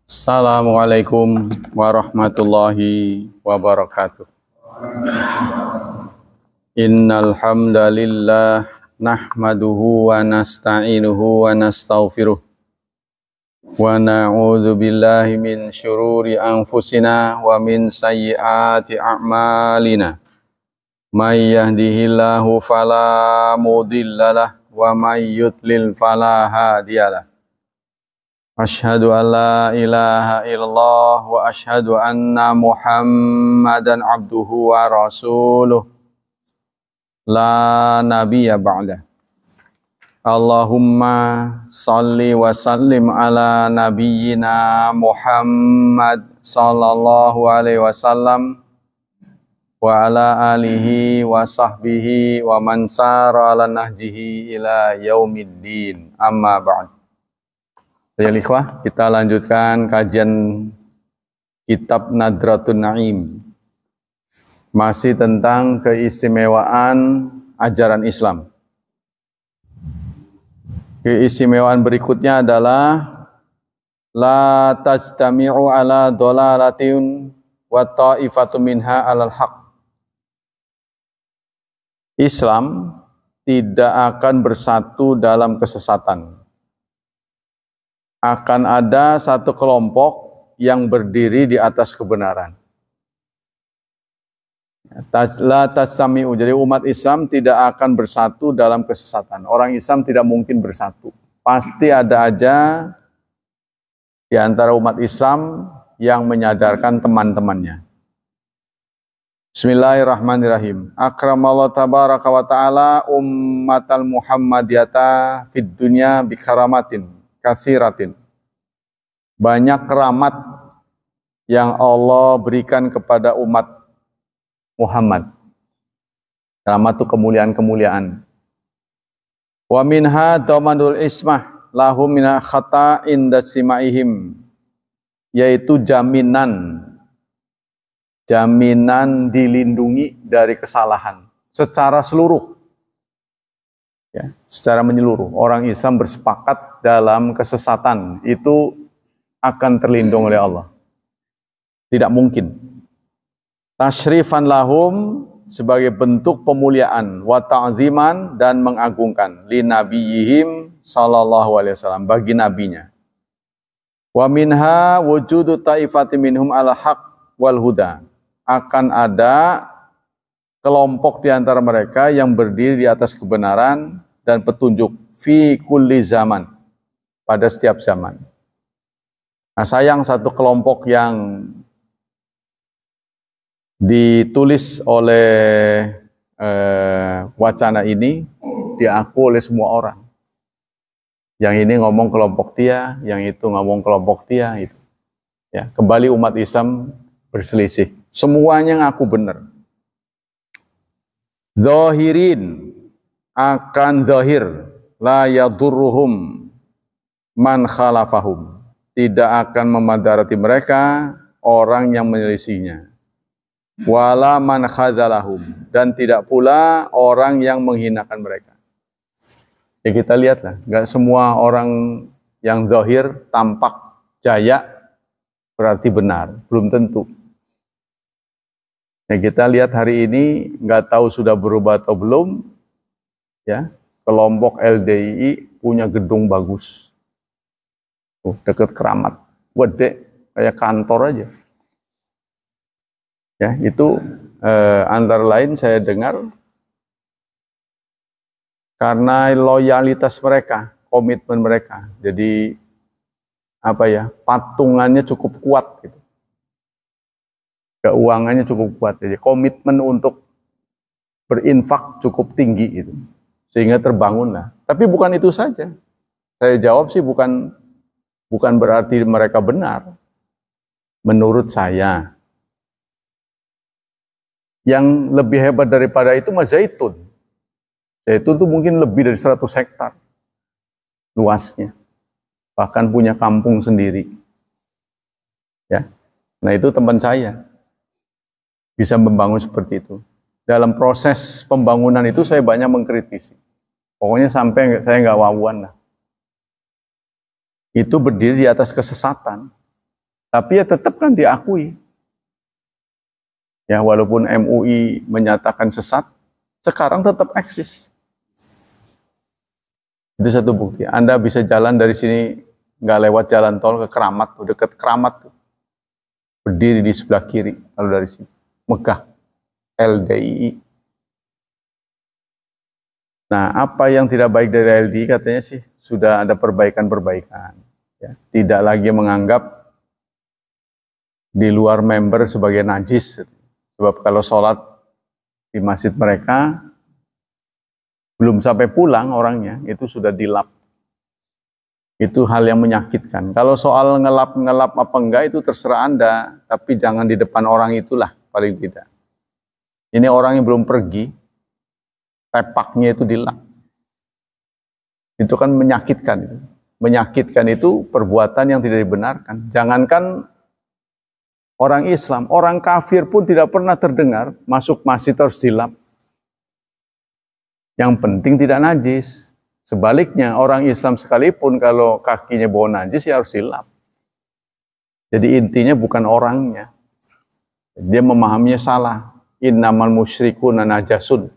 Assalamualaikum warahmatullahi wabarakatuh. Innal hamdalillah nahmaduhu wa nasta'inuhu wa nastaghfiruh wa na'udzu billahi min syururi anfusina wa min sayyiati a'malina. May yahdihillahu fala mudhillalah wa may yudlil fala hadiyalah. Asyhadu an la ilaha illallah wa asyhadu anna Muhammadan abduhu wa rasuluh la nabiyya ba'da. Allahumma salli wa sallim ala nabiyyina Muhammad sallallahu alaihi wasallam wa ala alihi wa sahbihi wa man sara ala nahjihi ila yaumiddin. Amma ba'd. Ya ikhwah, kita lanjutkan kajian kitab Nadratun Naim. Masih tentang keistimewaan ajaran Islam. Keistimewaan berikutnya adalah la tajtami'u ala dhalalatin wa ta'ifatu minha alal haq. Islam tidak akan bersatu dalam kesesatan. Akan ada satu kelompok yang berdiri di atas kebenaran. La tajtami'u, jadi umat Islam tidak akan bersatu dalam kesesatan. Orang Islam tidak mungkin bersatu. Pasti ada aja di antara umat Islam yang menyadarkan teman-temannya. Bismillahirrahmanirrahim. Akramallahu tabaraka wa ta'ala ummatal Muhammadiyata fid dunya bi karamatin katsiratin. Banyak keramat yang Allah berikan kepada umat Muhammad. Keramat itu kemuliaan-kemuliaan. Wa minha damanul ismah lahum min khata'in datsimaihim, yaitu jaminan dilindungi dari kesalahan secara seluruh. Ya, secara menyeluruh, orang Islam bersepakat dalam kesesatan itu akan terlindung oleh Allah. Tidak mungkin. Tashrifan lahum, sebagai bentuk pemuliaan, wa ta'ziman, dan mengagungkan, li nabiyihim sallallahu alaihi wasallam, bagi nabinya. Wa minha wujudu ta'ifati minhum ala haq wal huda. Akan ada kelompok di antara mereka yang berdiri di atas kebenaran dan petunjuk fi kulli zaman, pada setiap zaman. Nah, sayang satu kelompok yang ditulis oleh wacana ini diaku oleh semua orang. Yang ini ngomong kelompok dia, yang itu ngomong kelompok dia, itu. Ya, kembali umat Islam berselisih. Semuanya ngaku benar. Zahirin, akan zahir, la yadurruhum man khalafahum, tidak akan memadarati mereka orang yang menyelisihinya. Wala man khadzalahum, dan tidak pula orang yang menghinakan mereka. Ya, kita lihatlah, enggak semua orang yang zahir tampak jaya berarti benar, belum tentu. Ya, kita lihat hari ini, nggak tahu sudah berubah atau belum, ya, kelompok LDII punya gedung bagus, dekat Keramat, gede, kayak kantor aja. Ya, itu antara lain saya dengar karena loyalitas mereka, komitmen mereka, jadi apa ya, patungannya cukup kuat, gitu. Keuangannya cukup kuat, jadi komitmen untuk berinfak cukup tinggi, gitu, sehingga terbangunlah. Tapi bukan itu saja. Saya jawab sih bukan berarti mereka benar. Menurut saya, yang lebih hebat daripada itu mah Zaitun. Zaitun itu mungkin lebih dari 100 hektar luasnya, bahkan punya kampung sendiri. Ya, nah itu teman saya bisa membangun seperti itu. Dalam proses pembangunan itu saya banyak mengkritisi. Pokoknya sampai saya nggak wawan lah. Itu berdiri di atas kesesatan. Tapi ya tetap kan diakui. Ya, walaupun MUI menyatakan sesat, sekarang tetap eksis. Itu satu bukti. Anda bisa jalan dari sini, nggak lewat jalan tol ke Keramat, dekat Keramat tuh. Berdiri di sebelah kiri, kalau dari sini. Megah, LDII. Nah, apa yang tidak baik dari LDII katanya sih, sudah ada perbaikan-perbaikan. Ya, tidak lagi menganggap di luar member sebagai najis. Sebab kalau sholat di masjid mereka, belum sampai pulang orangnya, itu sudah dilap. Itu hal yang menyakitkan. Kalau soal ngelap-ngelap apa enggak, itu terserah Anda. Tapi jangan di depan orang itulah, paling tidak. Ini orang yang belum pergi, tepaknya itu dilap. Itu kan menyakitkan. Menyakitkan itu perbuatan yang tidak dibenarkan. Jangankan orang Islam, orang kafir pun tidak pernah terdengar masuk masjid harus dilap. Yang penting tidak najis. Sebaliknya, orang Islam sekalipun kalau kakinya bau najis ya harus dilap. Jadi intinya bukan orangnya. Dia memahaminya salah. Innamal musyrikuna najasun.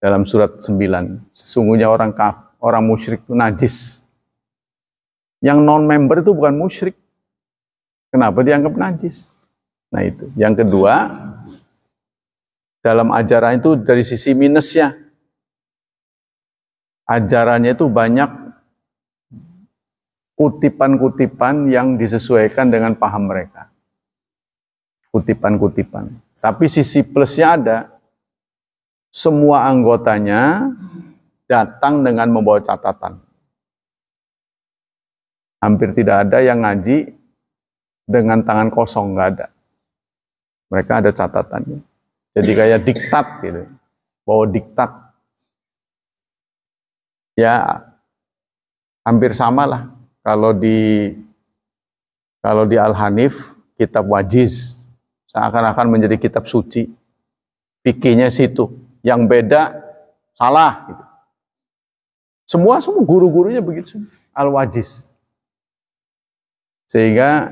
Dalam surat 9. Sesungguhnya orang musyrik itu najis. Yang non-member itu bukan musyrik. Kenapa dianggap najis? Nah itu. Yang kedua, dalam ajaran itu dari sisi minusnya. Ajarannya itu banyak kutipan-kutipan yang disesuaikan dengan paham mereka. Kutipan-kutipan. Tapi sisi plusnya ada. Semua anggotanya datang dengan membawa catatan. Hampir tidak ada yang ngaji dengan tangan kosong, nggak ada. Mereka ada catatannya. Jadi kayak diktat gitu. Bawa diktat. Ya hampir sama lah kalau di Al-Hanif kitab wajiz seakan-akan menjadi kitab suci, fikihnya situ, yang beda salah gitu. Semua guru-gurunya begitu, Al-Wajiz. Sehingga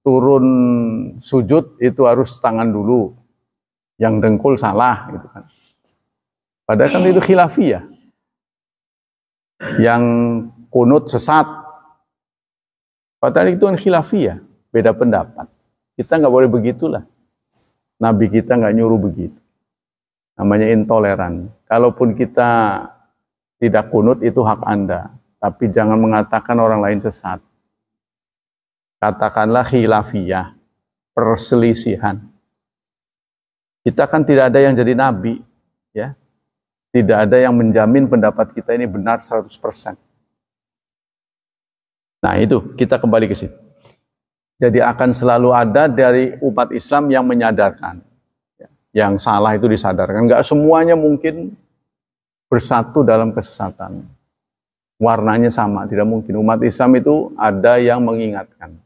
turun sujud itu harus tangan dulu, yang dengkul salah gitu kan. Padahal kan itu khilafiyah. Yang kunut sesat. Padahal itu kan khilafiyah, beda pendapat. Kita nggak boleh begitulah. Nabi kita nggak nyuruh begitu. Namanya intoleran. Kalaupun kita tidak kunut itu hak Anda, tapi jangan mengatakan orang lain sesat. Katakanlah khilafiyah, perselisihan. Kita kan tidak ada yang jadi nabi, ya. Tidak ada yang menjamin pendapat kita ini benar 100%. Nah itu, kita kembali ke situ. Jadi akan selalu ada dari umat Islam yang menyadarkan. Yang salah itu disadarkan. Enggak semuanya mungkin bersatu dalam kesesatan. Warnanya sama, tidak mungkin. Umat Islam itu ada yang mengingatkan.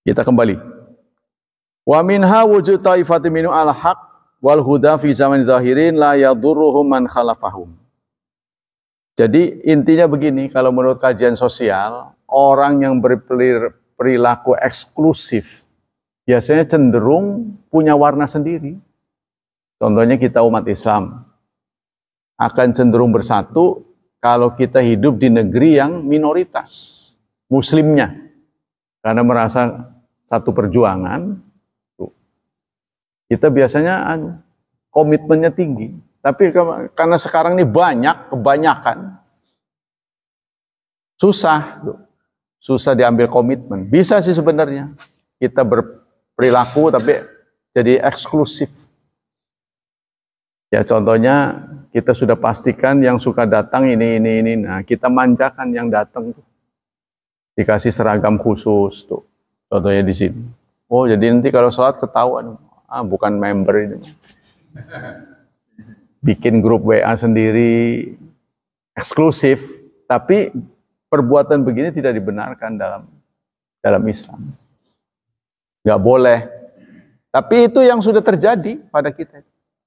Kita kembali. Wa minha wujud ta'ifatin minu al-haq wal huda fi zaman zahirin la yadurruhum man khalafahum. Jadi intinya begini, kalau menurut kajian sosial, orang yang berperilaku eksklusif biasanya cenderung punya warna sendiri. Contohnya kita umat Islam akan cenderung bersatu kalau kita hidup di negeri yang minoritas muslimnya, karena merasa satu perjuangan. Kita biasanya komitmennya tinggi. Tapi karena sekarang ini kebanyakan, susah diambil komitmen. Bisa sih sebenarnya kita berperilaku tapi jadi eksklusif. Ya contohnya kita sudah pastikan yang suka datang ini. Nah kita manjakan yang datang tuh. Dikasih seragam khusus tuh. Contohnya di sini. Oh jadi nanti kalau sholat ketahuan. Bukan member ini. Bikin grup WA sendiri, eksklusif, tapi perbuatan begini tidak dibenarkan dalam Islam. Nggak boleh. Tapi itu yang sudah terjadi pada kita.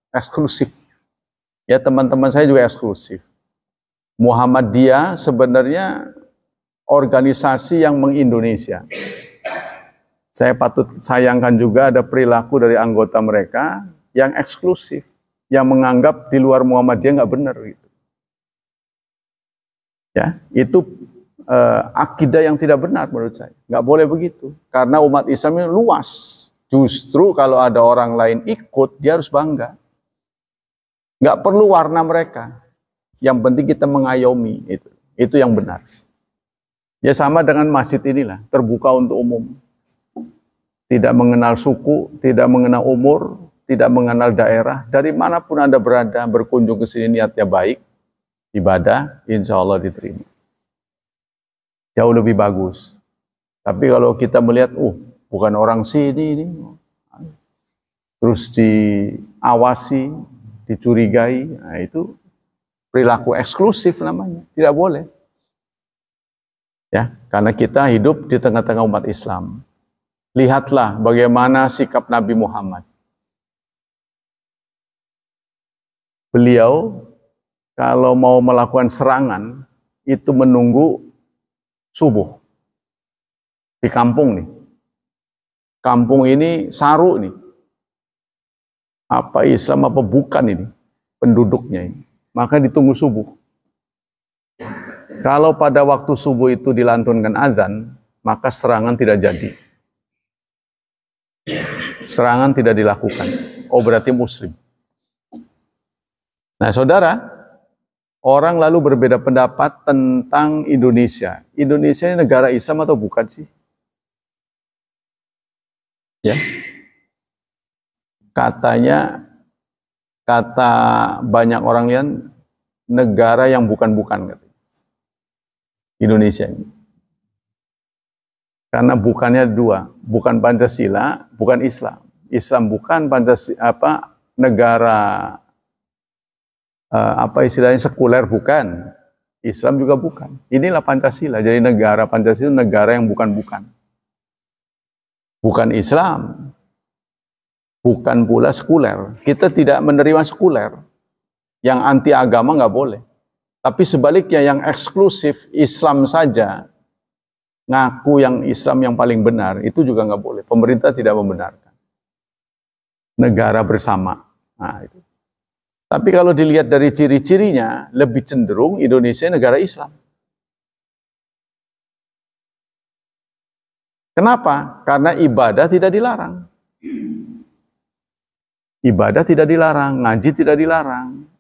Eksklusif. Ya teman-teman saya juga eksklusif. Muhammadiyah sebenarnya organisasi yang mengindonesia. Saya patut sayangkan juga ada perilaku dari anggota mereka yang eksklusif, yang menganggap di luar Muhammadiyah nggak benar gitu. Ya, itu akidah yang tidak benar menurut saya. Nggak boleh begitu, karena umat Islam ini luas. Justru kalau ada orang lain ikut, dia harus bangga. Nggak perlu warna mereka. Yang penting kita mengayomi itu. Itu yang benar. Ya sama dengan masjid inilah, terbuka untuk umum. Tidak mengenal suku, tidak mengenal umur, tidak mengenal daerah. Dari manapun Anda berada, berkunjung ke sini niatnya baik, ibadah, insya Allah diterima. Jauh lebih bagus. Tapi kalau kita melihat, bukan orang sini ini, terus diawasi, dicurigai, nah itu perilaku eksklusif namanya, tidak boleh. Ya, karena kita hidup di tengah-tengah umat Islam. Lihatlah bagaimana sikap Nabi Muhammad. Beliau kalau mau melakukan serangan itu menunggu subuh di kampung nih. Kampung ini Saru nih. Apa Islam apa bukan ini penduduknya ini. Maka ditunggu subuh. Kalau pada waktu subuh itu dilantunkan azan, maka serangan tidak jadi. Serangan tidak dilakukan. Oh berarti muslim. Nah saudara, orang lalu berbeda pendapat tentang Indonesia. Indonesia ini negara Islam atau bukan sih? Ya. Katanya, kata banyak orang lihat, negara yang bukan-bukan katanya. Indonesia ini. Karena bukannya dua, bukan Pancasila, bukan Islam. Islam bukan, Pancasila negara istilahnya sekuler bukan. Islam juga bukan. Inilah Pancasila. Jadi negara Pancasila negara yang bukan-bukan. Bukan Islam. Bukan pula sekuler. Kita tidak menerima sekuler. Yang anti agama nggak boleh. Tapi sebaliknya yang eksklusif Islam saja, ngaku yang Islam yang paling benar, itu juga nggak boleh. Pemerintah tidak membenarkan. Negara bersama. Nah, itu. Tapi kalau dilihat dari ciri-cirinya, lebih cenderung Indonesia negara Islam. Kenapa? Karena ibadah tidak dilarang. Ibadah tidak dilarang, ngaji tidak dilarang.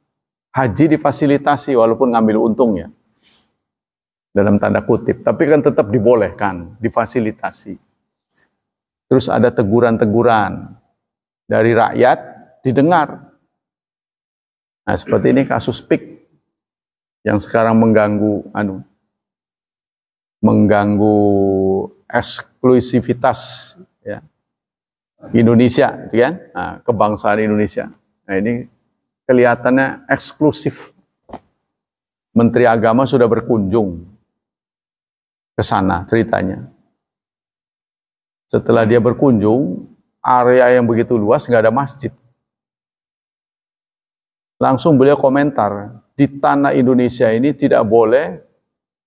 Haji difasilitasi walaupun ngambil untungnya. Dalam tanda kutip. Tapi kan tetap dibolehkan, difasilitasi. Terus ada teguran-teguran dari rakyat didengar. Nah, seperti ini kasus PIK yang sekarang mengganggu eksklusivitas ya, Indonesia, gitu kan? Nah, kebangsaan Indonesia. Nah, ini kelihatannya eksklusif. Menteri Agama sudah berkunjung ke sana ceritanya. Setelah dia berkunjung, area yang begitu luas nggak ada masjid. Langsung beliau komentar, di tanah Indonesia ini tidak boleh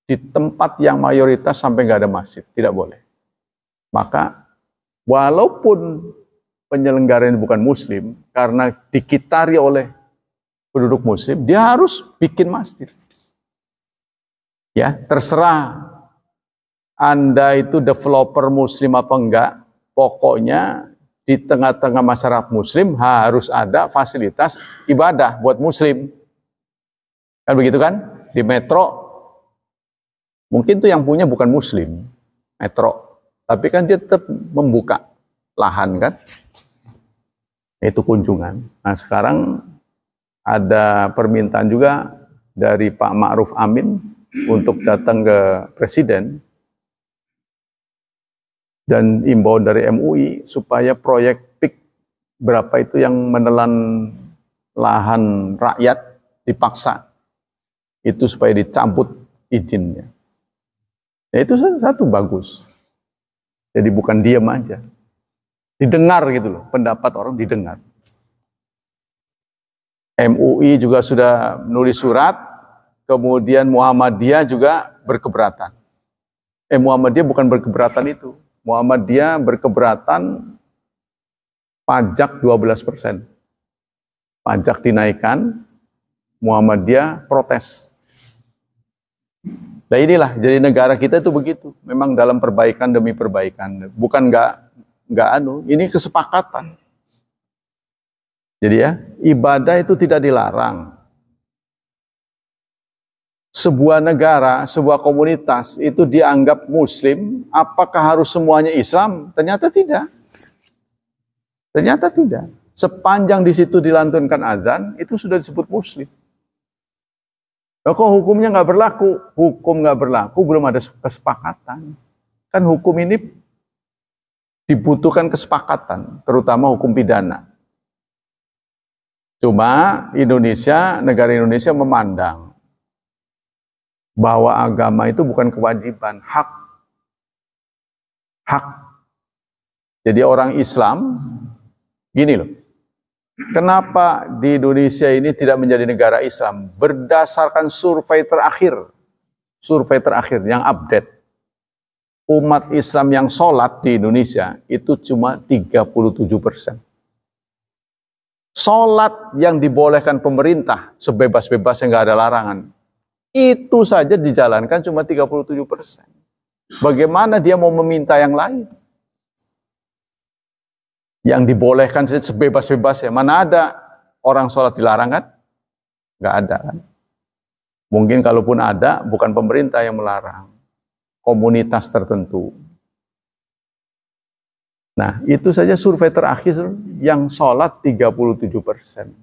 di tempat yang mayoritas sampai nggak ada masjid, tidak boleh. Maka walaupun penyelenggara ini bukan Muslim, karena dikitari oleh penduduk Muslim, dia harus bikin masjid. Ya, terserah Anda itu developer Muslim apa enggak, pokoknya di tengah-tengah masyarakat Muslim harus ada fasilitas ibadah buat Muslim. Kan begitu kan? Di metro, mungkin tuh yang punya bukan Muslim, metro. Tapi kan dia tetap membuka lahan kan? Itu kunjungan. Nah sekarang ada permintaan juga dari Pak Ma'ruf Amin untuk datang ke Presiden. Dan imbauan dari MUI supaya proyek PIK berapa itu yang menelan lahan rakyat dipaksa itu supaya dicabut izinnya. Ya itu satu bagus. Jadi bukan diam aja. Didengar gitu loh, pendapat orang didengar. MUI juga sudah menulis surat, kemudian Muhammadiyah juga berkeberatan. Muhammadiyah bukan berkeberatan itu. Muhammadiyah berkeberatan pajak 12%. Pajak dinaikkan, Muhammadiyah protes. Nah inilah, jadi negara kita itu begitu. Memang dalam perbaikan demi perbaikan. Bukan nggak ini kesepakatan. Jadi ya, ibadah itu tidak dilarang. Sebuah negara, sebuah komunitas itu dianggap muslim, apakah harus semuanya Islam? Ternyata tidak. Ternyata tidak. Sepanjang di situ dilantunkan azan, itu sudah disebut muslim. Nah, kok hukumnya nggak berlaku? Hukum nggak berlaku, belum ada kesepakatan. Kan hukum ini dibutuhkan kesepakatan, terutama hukum pidana. Cuma Indonesia, negara Indonesia memandang bahwa agama itu bukan kewajiban, hak. Hak. Jadi orang Islam, gini loh, kenapa di Indonesia ini tidak menjadi negara Islam? Berdasarkan survei terakhir yang update, umat Islam yang sholat di Indonesia itu cuma 37%. Sholat yang dibolehkan pemerintah sebebas-bebasnya, nggak ada larangan, itu saja dijalankan cuma 37%. Bagaimana dia mau meminta yang lain? Yang dibolehkan sebebas-bebasnya. Mana ada orang sholat dilarang kan? Nggak ada kan? Mungkin kalaupun ada, bukan pemerintah yang melarang. Komunitas tertentu. Nah, itu saja survei terakhir yang sholat 37%.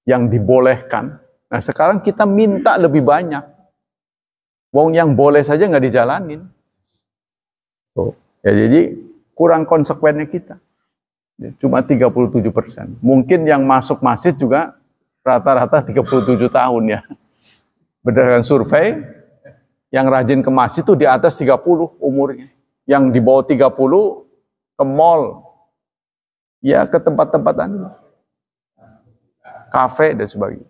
Yang dibolehkan. Nah, sekarang kita minta lebih banyak. Wong yang boleh saja nggak dijalanin. Tuh. Ya, jadi kurang konsekuennya kita. Cuma 37%. Mungkin yang masuk masjid juga rata-rata 37 tahun ya. Berdasarkan survei, yang rajin ke masjid itu di atas 30 umurnya. Yang di bawah 30 ke mall, ya ke tempat-tempat kafe dan sebagainya.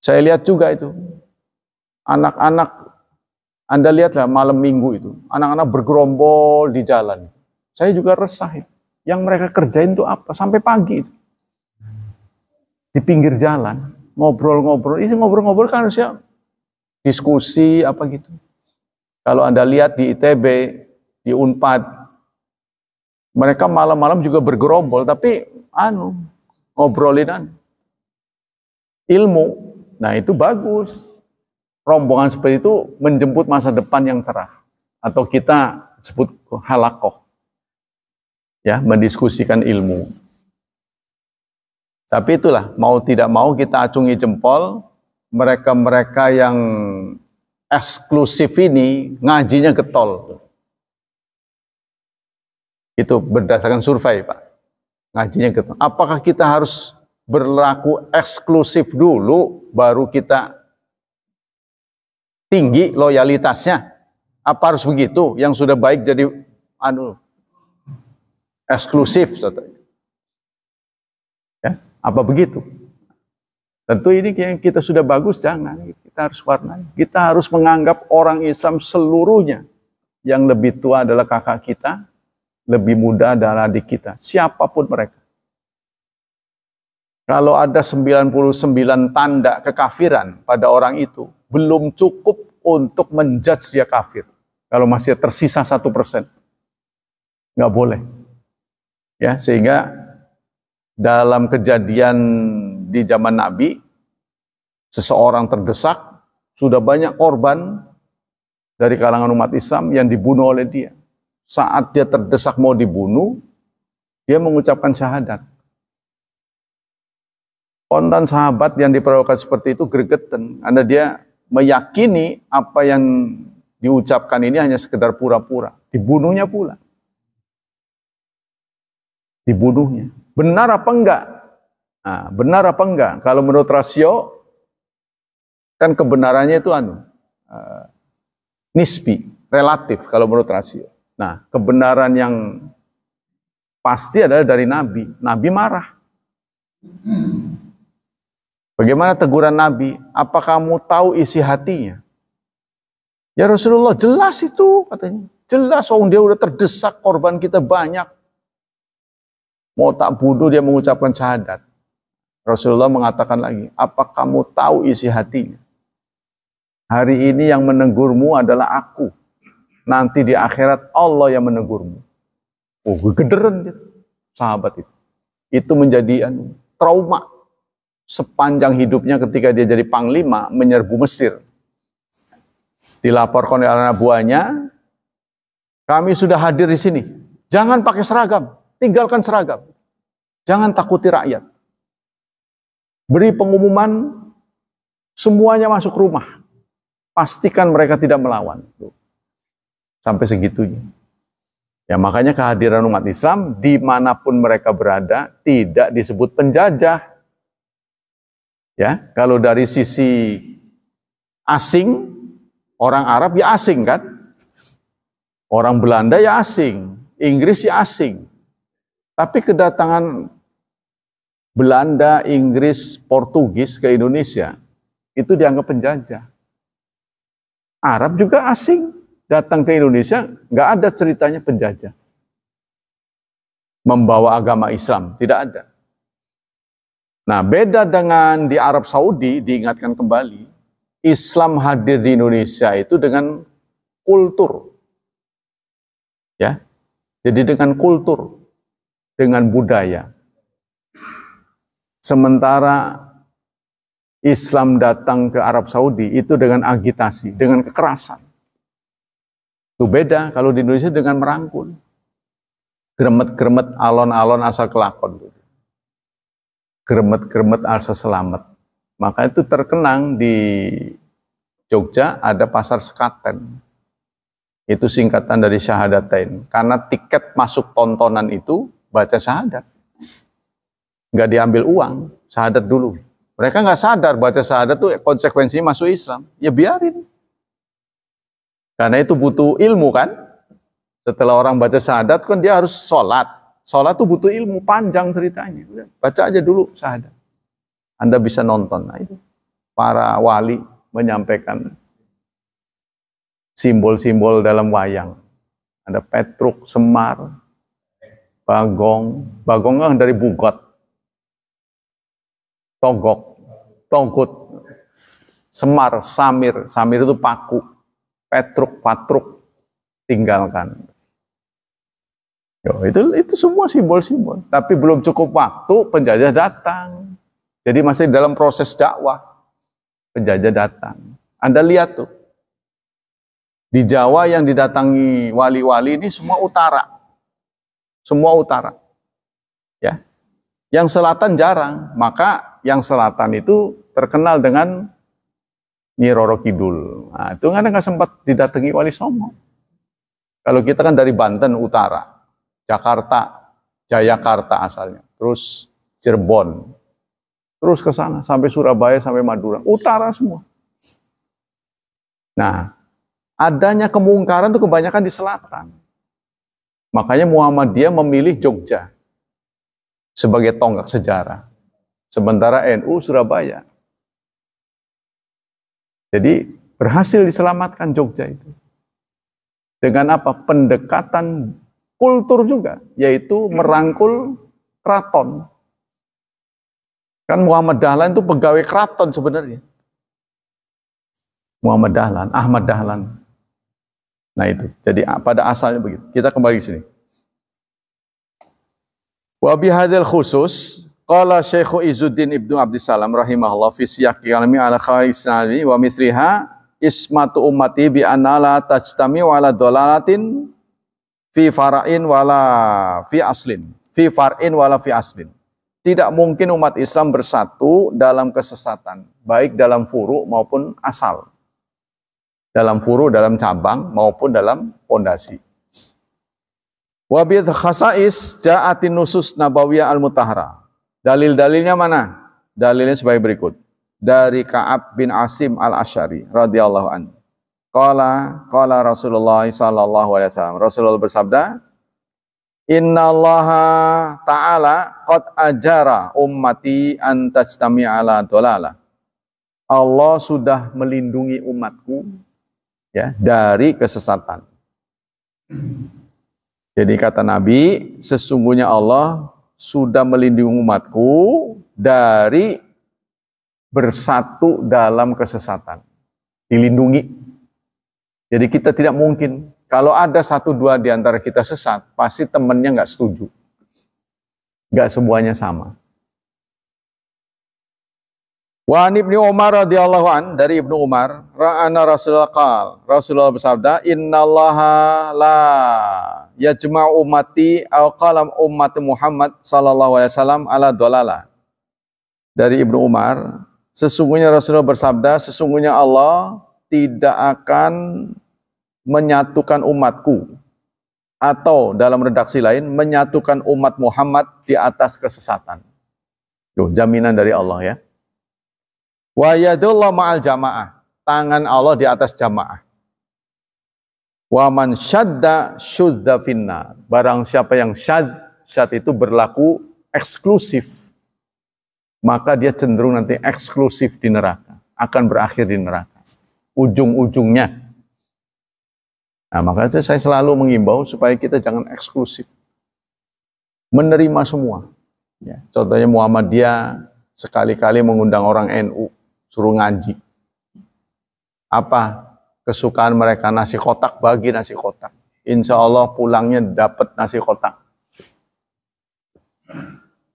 Saya lihat juga itu, anak-anak, Anda lihatlah malam minggu itu, anak-anak bergerombol di jalan. Saya juga resah itu. Yang mereka kerjain itu apa? Sampai pagi itu. Di pinggir jalan, ngobrol-ngobrol. Ini ngobrol-ngobrol kan harusnya diskusi apa gitu. Kalau Anda lihat di ITB, di Unpad, mereka malam-malam juga bergerombol, tapi ngobrolin ilmu. Nah itu bagus. Rombongan seperti itu menjemput masa depan yang cerah. Atau kita sebut halakoh. Ya, mendiskusikan ilmu. Tapi itulah, mau tidak mau kita acungi jempol, mereka-mereka yang eksklusif ini ngajinya getol. Itu berdasarkan survei, Pak. Ngajinya getol. Apakah kita harus berlaku eksklusif dulu, baru kita tinggi loyalitasnya? Apa harus begitu? Yang sudah baik jadi eksklusif, ya, apa begitu? Tentu ini yang kita sudah bagus, jangan. Kita harus warnai. Kita harus menganggap orang Islam seluruhnya. Yang lebih tua adalah kakak kita, lebih muda adalah adik kita. Siapapun mereka. Kalau ada 99 tanda kekafiran pada orang itu, belum cukup untuk menjudge dia kafir. Kalau masih tersisa 1%. Nggak boleh. Ya, sehingga dalam kejadian di zaman Nabi, seseorang terdesak, sudah banyak korban dari kalangan umat Islam yang dibunuh oleh dia. Saat dia terdesak mau dibunuh, dia mengucapkan syahadat. Spontan sahabat yang diperlakukan seperti itu gregetan, karena dia meyakini apa yang diucapkan ini hanya sekedar pura-pura. Dibunuhnya pula. Dibunuhnya. Benar apa enggak? Nah, benar apa enggak? Kalau menurut rasio, kan kebenarannya itu nisbi, relatif kalau menurut rasio. Nah, kebenaran yang pasti adalah dari Nabi. Nabi marah. Bagaimana teguran Nabi? Apa kamu tahu isi hatinya? Ya Rasulullah, jelas itu katanya. Jelas, dia udah terdesak, korban kita banyak. Mau tak bunuh dia mengucapkan syahadat. Rasulullah mengatakan lagi, apa kamu tahu isi hatinya? Hari ini yang menegurmu adalah aku. Nanti di akhirat Allah yang menegurmu. Oh, gederan dia, sahabat itu. Itu menjadi trauma sepanjang hidupnya ketika dia jadi panglima menyerbu Mesir. Dilaporkan oleh anak buahnya, kami sudah hadir di sini. Jangan pakai seragam, tinggalkan seragam. Jangan takuti rakyat. Beri pengumuman, semuanya masuk rumah. Pastikan mereka tidak melawan. Sampai segitunya. Ya, makanya kehadiran umat Islam dimanapun mereka berada tidak disebut penjajah. Ya, kalau dari sisi asing, orang Arab ya asing kan, orang Belanda ya asing, Inggris ya asing. Tapi kedatangan Belanda, Inggris, Portugis ke Indonesia itu dianggap penjajah. Arab juga asing, datang ke Indonesia, nggak ada ceritanya penjajah. Membawa agama Islam, tidak ada. Nah, beda dengan di Arab Saudi, diingatkan kembali, Islam hadir di Indonesia itu dengan kultur. Ya, jadi dengan kultur, dengan budaya. Sementara Islam datang ke Arab Saudi itu dengan agitasi, dengan kekerasan. Itu beda kalau di Indonesia dengan merangkul. Gremet-gremet alon-alon asal kelakon. Gremet-gremet asal selamat. Maka itu terkenang di Jogja ada pasar sekaten. Itu singkatan dari syahadatain. Karena tiket masuk tontonan itu baca syahadat. Nggak diambil uang, syahadat dulu. Mereka nggak sadar baca syahadat itu konsekuensinya masuk Islam. Ya biarin. Karena itu butuh ilmu kan. Setelah orang baca syahadat kan dia harus sholat. Sholat itu butuh ilmu, panjang ceritanya. Udah, baca aja dulu syahadat. Anda bisa nonton. Nah, itu para wali menyampaikan simbol-simbol dalam wayang. Ada Petruk, Semar, Bagong. Bagong kan dari Bugot. Togok, Togut, Semar, Samir. Samir itu paku. Petruk, Patruk, tinggalkan. Yo, itu semua simbol-simbol. Tapi belum cukup waktu, penjajah datang. Jadi masih dalam proses dakwah. Penjajah datang. Anda lihat tuh. Di Jawa yang didatangi wali-wali ini semua utara. Semua utara. Ya. Yang selatan jarang. Maka yang selatan itu terkenal dengan Nyi Roro Kidul. Nah, itu kan nggak sempat didatangi Wali Songo. Kalau kita kan dari Banten utara, Jakarta, Jayakarta asalnya, terus Cirebon, terus ke sana sampai Surabaya sampai Madura, utara semua. Nah, adanya kemungkaran itu kebanyakan di selatan. Makanya Muhammadiyah memilih Jogja sebagai tonggak sejarah. Sementara NU Surabaya. Jadi berhasil diselamatkan Jogja itu. Dengan apa? Pendekatan kultur juga, yaitu merangkul keraton. Kan Muhammad Dahlan itu pegawai keraton sebenarnya. Muhammad Dahlan, Ahmad Dahlan. Nah itu, jadi pada asalnya begitu. Kita kembali ke sini. Wa bihadzal khusus qala Syekh Izzuddin Ibnu Abdissalam rahimahullah fi siyaqi kalami ala khaisani wa mithriha ismatu ummati bi anna la tajtami wala dolalatin fi fara'in wala fi aslin. Fi far'in wala fi aslin. Tidak mungkin umat Islam bersatu dalam kesesatan, baik dalam furu maupun asal. Dalam furu, dalam cabang maupun dalam pondasi. Wa bi khasais ja'atin nusus nabawiyah al-mutahharah. Dalil-dalilnya mana? Dalilnya sebagai berikut. Dari Ka'ab bin Asim al-Asy'ari radhiyallahu anhu. Qala Rasulullah sallallahu alaihi wasallam. Rasulullah bersabda, "Innallaha ta'ala qad ajara ummati an tajtami ala dolalah." Allah sudah melindungi umatku ya, dari kesesatan. Jadi kata Nabi, sesungguhnya Allah sudah melindungi umatku dari bersatu dalam kesesatan. Dilindungi. Jadi kita tidak mungkin, kalau ada satu dua di antara kita sesat, pasti temannya nggak setuju. Nggak semuanya sama. Wa an Ibnu Umar radhiyallahu an, dari Ibnu Umar, ra'ana Rasulullah bersabda, innallaha la yajma'u ummati aw qala ummati Muhammad sallallahu alaihi wasallam ala dhalala. Dari Ibnu Umar, sesungguhnya Rasulullah bersabda, sesungguhnya Allah tidak akan menyatukan umatku, atau dalam redaksi lain menyatukan umat Muhammad di atas kesesatan. Tuh, jaminan dari Allah ya. Wa yadullah ma'al jamaah, tangan Allah di atas jamaah. Wa man syadda syudza finnar, barang siapa yang syad itu berlaku eksklusif, maka dia cenderung nanti eksklusif di neraka, akan berakhir di neraka ujung-ujungnya. Nah, makanya saya selalu mengimbau supaya kita jangan eksklusif, menerima semua ya. Contohnya Muhammadiyah sekali-kali mengundang orang NU suruh ngaji. Apa kesukaan mereka? Nasi kotak, bagi nasi kotak. Insya Allah pulangnya dapat nasi kotak.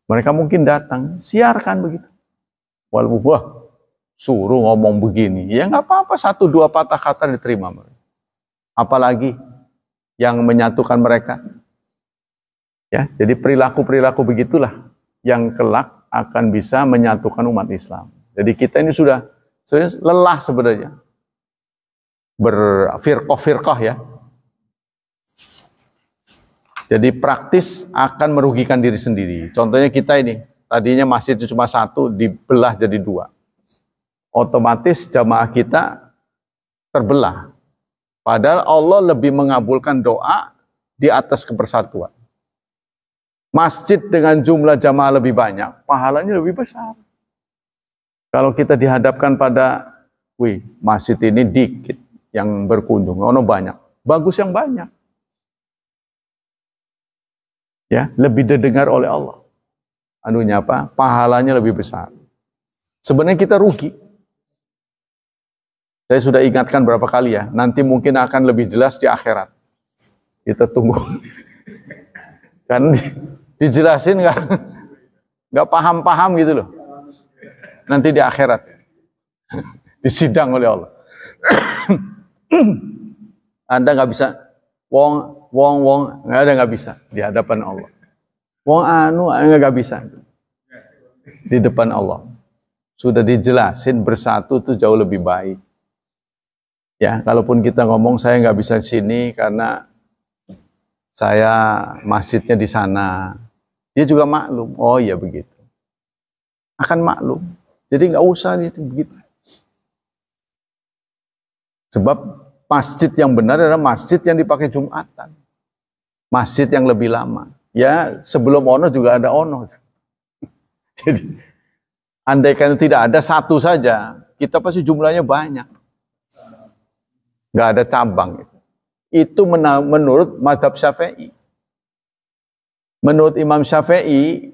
Mereka mungkin datang, siarkan begitu. Walaupun wah, suruh ngomong begini, ya nggak apa-apa, satu dua patah kata diterima. Apalagi yang menyatukan mereka. Ya, jadi perilaku-perilaku begitulah yang kelak akan bisa menyatukan umat Islam. Jadi kita ini sudah lelah sebenarnya berfirqah-firqah ya. Jadi praktis akan merugikan diri sendiri. Contohnya kita ini, tadinya masjid itu cuma satu, dibelah jadi dua. Otomatis jamaah kita terbelah. Padahal Allah lebih mengabulkan doa di atas kepersatuan. Masjid dengan jumlah jamaah lebih banyak, pahalanya lebih besar. Kalau kita dihadapkan pada, masjid ini dikit yang berkunjung, ono banyak, bagus yang banyak. Ya, lebih didengar oleh Allah. Anunya apa? Pahalanya lebih besar. Sebenarnya kita rugi. Saya sudah ingatkan berapa kali ya, nanti mungkin akan lebih jelas di akhirat. Kita tunggu. Kan dijelasin nggak paham-paham gitu loh. Nanti di akhirat disidang oleh Allah. Anda nggak bisa wong nggak bisa di hadapan Allah. Wong nggak bisa di depan Allah. Sudah dijelasin bersatu itu jauh lebih baik. Ya, kalaupun kita ngomong saya nggak bisa di sini karena saya masjidnya di sana, dia juga maklum. Oh iya begitu, akan maklum. Jadi nggak usah begitu. Sebab masjid yang benar adalah masjid yang dipakai Jumatan, masjid yang lebih lama. Ya sebelum ono juga ada ono. Jadi andaikan tidak ada satu saja, kita pasti jumlahnya banyak. Nggak ada cabang. Itu menurut mazhab Syafi'i. Menurut Imam Syafi'i,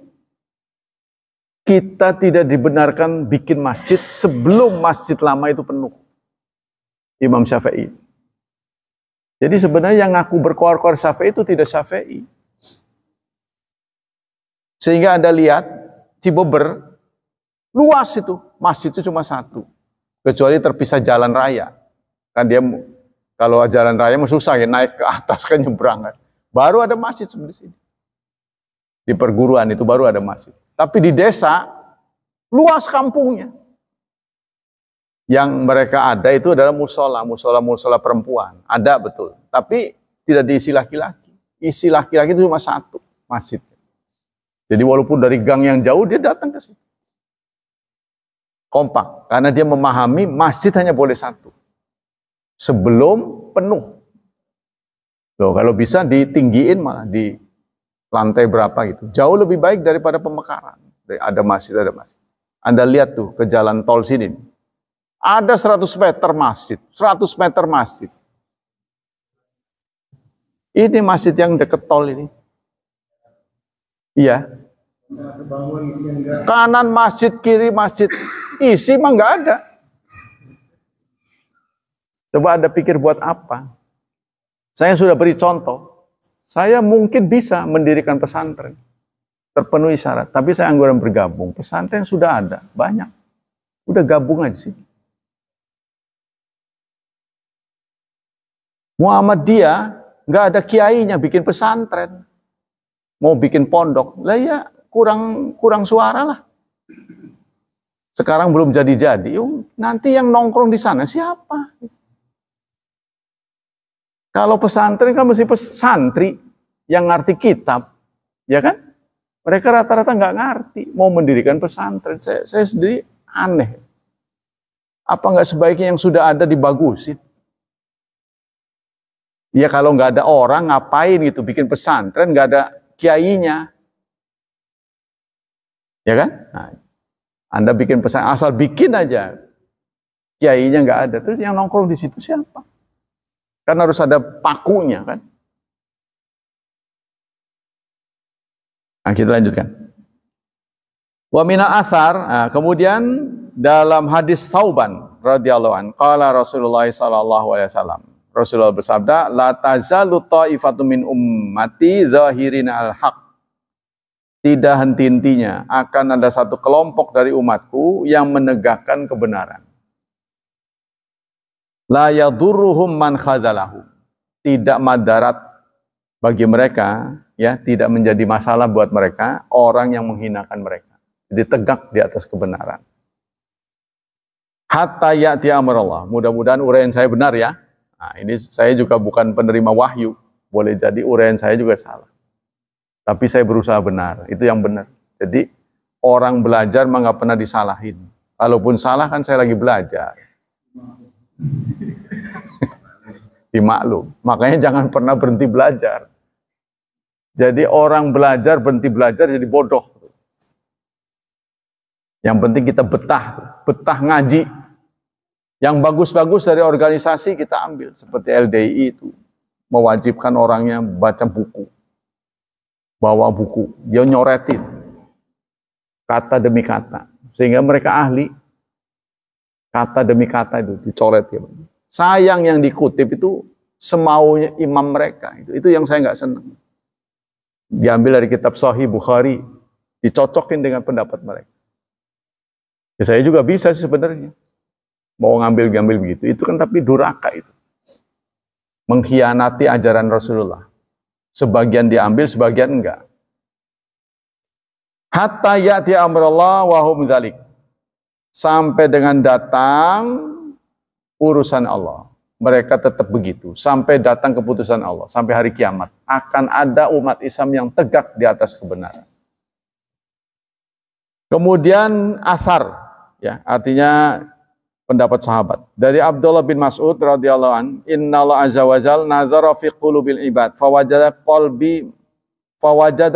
kita tidak dibenarkan bikin masjid sebelum masjid lama itu penuh. Imam Syafi'i. Jadi sebenarnya yang ngaku berkoar-koar Syafi'i itu tidak Syafi'i. Sehingga Anda lihat, Cibober, luas itu. Masjid itu cuma satu. Kecuali terpisah jalan raya. Kan dia, kalau jalan raya susah ya, naik ke atas kan nyebrang kan. Baru ada masjid seperti sini. Di perguruan itu baru ada masjid. Tapi di desa, luas kampungnya. Yang mereka ada itu adalah musola perempuan. Ada betul. Tapi tidak diisi laki-laki. Isi laki-laki itu cuma satu masjid. Jadi walaupun dari gang yang jauh dia datang ke situ. Kompak. Karena dia memahami masjid hanya boleh satu. Sebelum penuh. Loh, kalau bisa ditinggiin malah di lantai berapa gitu. Jauh lebih baik daripada pemekaran. Ada masjid. Anda lihat tuh ke jalan tol sini. Ada 100 meter masjid, 100 meter masjid. Ini masjid yang deket tol ini. Iya. Kanan masjid, kiri masjid. Isi mah nggak ada. Coba Anda pikir buat apa? Saya sudah beri contoh. Saya mungkin bisa mendirikan pesantren. Terpenuhi syarat. Tapi saya anggaran bergabung. Pesantren sudah ada. Banyak. Udah gabung aja sih. Muhammadiyah nggak ada kiainya bikin pesantren. Mau bikin pondok. Lah ya kurang suara lah. Sekarang belum jadi-jadi. Nanti yang nongkrong di sana siapa? Kalau pesantren kan mesti santri yang ngerti kitab, ya kan? Mereka rata-rata nggak ngerti mau mendirikan pesantren. Saya sendiri aneh. Apa nggak sebaiknya yang sudah ada dibagusin? Ya kalau nggak ada orang ngapain gitu bikin pesantren, nggak ada kiainya, ya kan? Nah, Anda bikin pesantren asal bikin aja, kiainya nggak ada. Terus yang nongkrong di situ siapa? Kan harus ada pakunya kan. Nah, kita lanjutkan. Wa mina athar, nah, kemudian dalam hadis Thauban radhiyallahu an, qala Rasulullah sallallahu alaihi wasallam. Rasulullah bersabda, la tazalu ta'ifatun min ummati zahirina al-haq. Tidak henti-hentinya akan ada satu kelompok dari umatku yang menegakkan kebenaran. La yadurruhum man khadzalahum. Tidak madarat bagi mereka, ya, tidak menjadi masalah buat mereka orang yang menghinakan mereka. Jadi tegak di atas kebenaran. Hatta ya'ti amrullah. Mudah-mudahan uraian saya benar ya. Nah, ini saya juga bukan penerima wahyu. Boleh jadi uraian saya juga salah. Tapi saya berusaha benar. Itu yang benar. Jadi orang belajar mah nggak pernah disalahin. Kalaupun salah kan saya lagi belajar. Dimaklum. Makanya jangan pernah berhenti belajar. Jadi orang belajar berhenti belajar jadi bodoh. Yang penting kita betah ngaji. Yang bagus-bagus dari organisasi kita ambil. Seperti LDI itu. Mewajibkan orangnya baca buku. Bawa buku. Dia nyoretin. Kata demi kata. Sehingga mereka ahli. Kata demi kata itu dicoret. Ya. Sayang yang dikutip itu semaunya imam mereka. Itu yang saya nggak senang. Diambil dari kitab Sahih Bukhari. Dicocokin dengan pendapat mereka. Ya, saya juga bisa sih sebenarnya. Mau ngambil begitu. Itu kan tapi duraka itu. Mengkhianati ajaran Rasulullah. Sebagian diambil, sebagian enggak. Hatta ya'ti amrullah wa hum dzalik. Sampai dengan datang urusan Allah. Mereka tetap begitu. Sampai datang keputusan Allah. Sampai hari kiamat. Akan ada umat Islam yang tegak di atas kebenaran. Kemudian asar. Ya, artinya pendapat sahabat. Dari Abdullah bin Mas'ud radhiyallahu an, innallaha azza wa jalla nazara fi qulubil ibad fawajada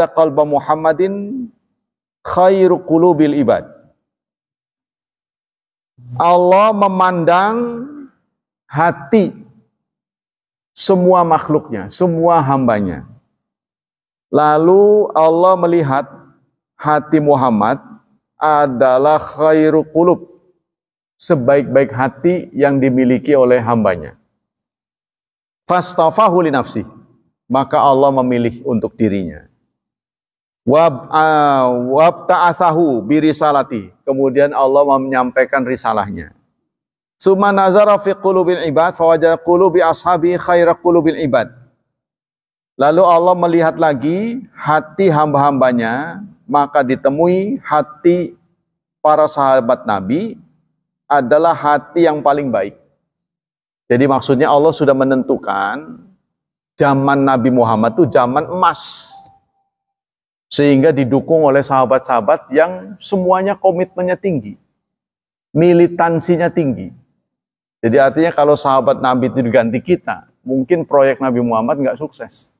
qalba Muhammadin khairu qulubil ibad. Allah memandang hati semua makhluknya, semua hambanya. Lalu Allah melihat hati Muhammad adalah khairu qulub, sebaik-baik hati yang dimiliki oleh hambanya. Fastafahu li nafsi, maka Allah memilih untuk dirinya. Wabta'athahu birisalati, kemudian Allah menyampaikan risalahnya. Summa nazara fi qulubil ibad fawajada qulubi ashabi khaira qulubil ibad. Lalu Allah melihat lagi hati hamba-hambanya, maka ditemui hati para sahabat Nabi adalah hati yang paling baik. Jadi maksudnya Allah sudah menentukan zaman Nabi Muhammad itu zaman emas. Sehingga didukung oleh sahabat-sahabat yang semuanya komitmennya tinggi. Militansinya tinggi. Jadi artinya kalau sahabat Nabi itu diganti kita, mungkin proyek Nabi Muhammad nggak sukses.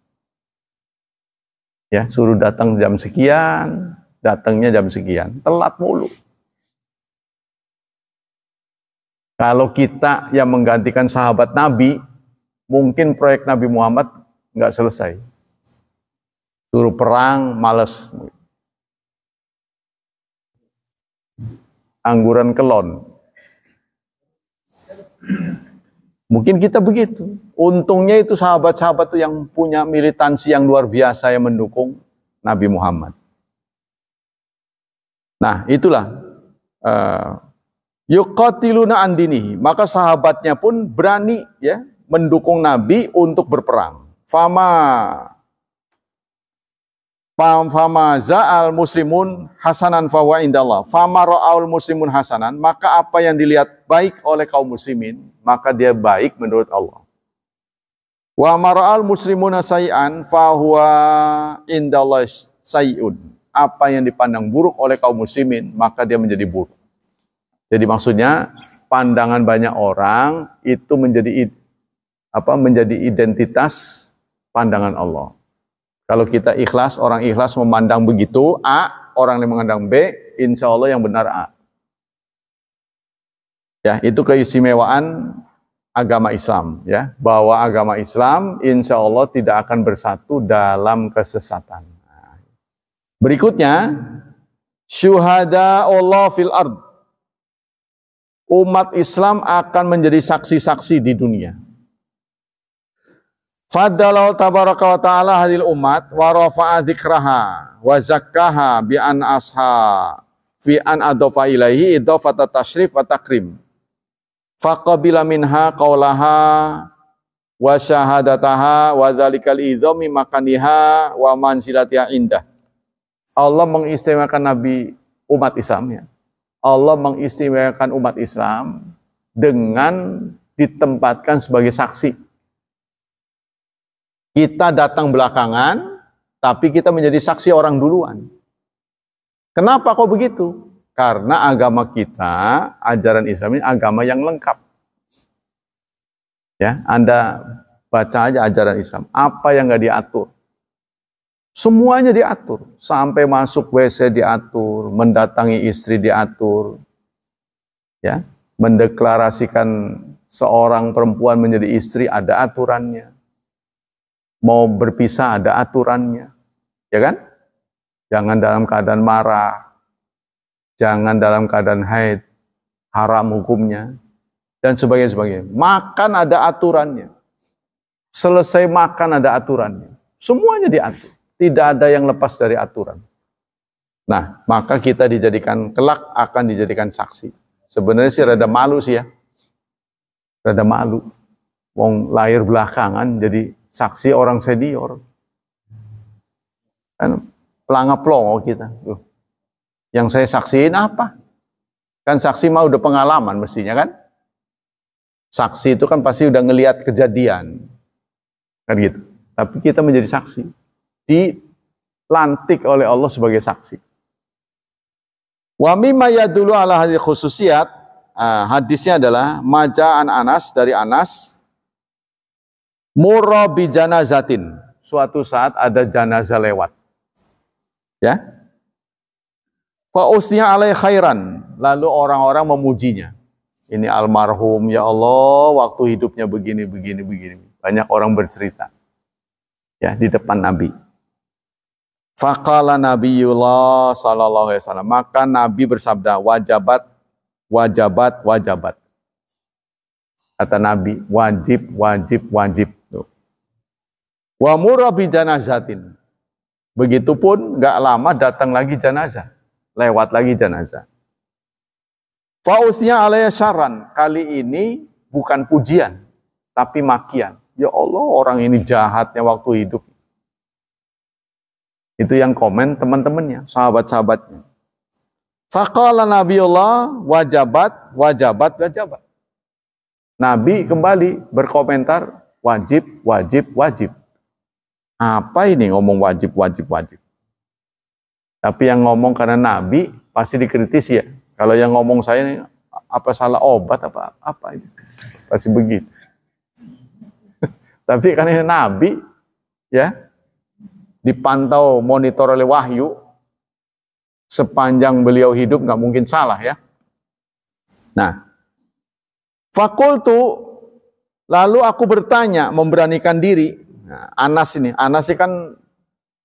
Ya, suruh datang jam sekian, datangnya jam sekian, telat mulu. Kalau kita yang menggantikan sahabat Nabi, mungkin proyek Nabi Muhammad nggak selesai. Suruh perang, males. Angguran kelon. Mungkin kita begitu. Untungnya itu sahabat-sahabat itu yang punya militansi yang luar biasa yang mendukung Nabi Muhammad. Nah, itulah yuqatiluna an dinihi. Maka sahabatnya pun berani ya mendukung Nabi untuk berperang. Fama za'al muslimun hasanan fahuwa indallah. Fama ra'aul muslimun hasanan, maka apa yang dilihat baik oleh kaum muslimin, maka dia baik menurut Allah. Wa mara'al muslimuna sayyan fahuwa indallah sayyun. Apa yang dipandang buruk oleh kaum muslimin, maka dia menjadi buruk. Jadi maksudnya pandangan banyak orang itu menjadi identitas pandangan Allah. Kalau kita ikhlas, orang ikhlas memandang begitu A, orang yang memandang B, insya Allah yang benar A. Ya, itu keistimewaan agama Islam, ya, bahwa agama Islam insya Allah tidak akan bersatu dalam kesesatan. Berikutnya, syuhada Allah fil ard. Umat Islam akan menjadi saksi-saksi di dunia. Faddalau tabaraka wa ta'ala hadil umat wa rafa'a dzikraha wa zakkaha bi an asha fi an adofa ilaihi idofata tashrif wa takrim. Faqabila minha qawlaha wa syahadataha wa dhalikal idhami makaniha wa manzilatiha indah. Allah mengistimewakan Nabi umat Islam, ya. Allah mengistimewakan umat Islam dengan ditempatkan sebagai saksi. Kita datang belakangan, tapi kita menjadi saksi orang duluan. Kenapa kok begitu? Karena agama kita, ajaran Islam ini agama yang lengkap. Ya, Anda baca aja ajaran Islam. Apa yang nggak diatur? Semuanya diatur. Sampai masuk WC diatur, mendatangi istri diatur. Ya, mendeklarasikan seorang perempuan menjadi istri ada aturannya. Mau berpisah ada aturannya, ya kan? Jangan dalam keadaan marah, jangan dalam keadaan haid, haram hukumnya, dan sebagainya. Makan ada aturannya, selesai makan ada aturannya, semuanya diatur, tidak ada yang lepas dari aturan. Nah, maka kita dijadikan kelak akan dijadikan saksi. Sebenarnya sih rada malu sih ya, rada malu. Wong lahir belakangan jadi saksi orang senior. Kan pelangap-pelongo kita. Yang saya saksiin apa? Kan saksi mah udah pengalaman mestinya kan? Saksi itu kan pasti udah ngelihat kejadian. Kan gitu. Tapi kita menjadi saksi. Dilantik oleh Allah sebagai saksi. Wa mimma yadullu ala hadhihi khususiyat. Hadisnya adalah maja'an Anas dari Anas. Murra bi janazatin. Suatu saat ada janazah lewat. Ya. Fa usniya alai khairan. Lalu orang-orang memujinya. Ini almarhum, ya Allah, waktu hidupnya begini. Banyak orang bercerita. Ya, di depan Nabi. Faqala Nabiyullah sallallahu alaihi wasallam. Maka Nabi bersabda, wajabat. Kata Nabi, wajib. Wa murra bi janazatin. Begitupun enggak lama datang lagi jenazah, lewat lagi jenazah. Fausnya alaihi syarran. Kali ini bukan pujian, tapi makian. Ya Allah, orang ini jahatnya waktu hidup. Itu yang komen teman-temannya, sahabat-sahabatnya. Faqala Nabiullah wajabat. Nabi kembali berkomentar wajib. Apa ini ngomong wajib. Tapi yang ngomong karena Nabi pasti dikritisi ya. Kalau yang ngomong saya ini apa salah obat apa ini. Pasti begitu. Tapi kan ini Nabi ya dipantau monitor oleh wahyu sepanjang beliau hidup nggak mungkin salah ya. Nah, Fakultu, lalu aku bertanya, memberanikan diri. Nah, Anas ini kan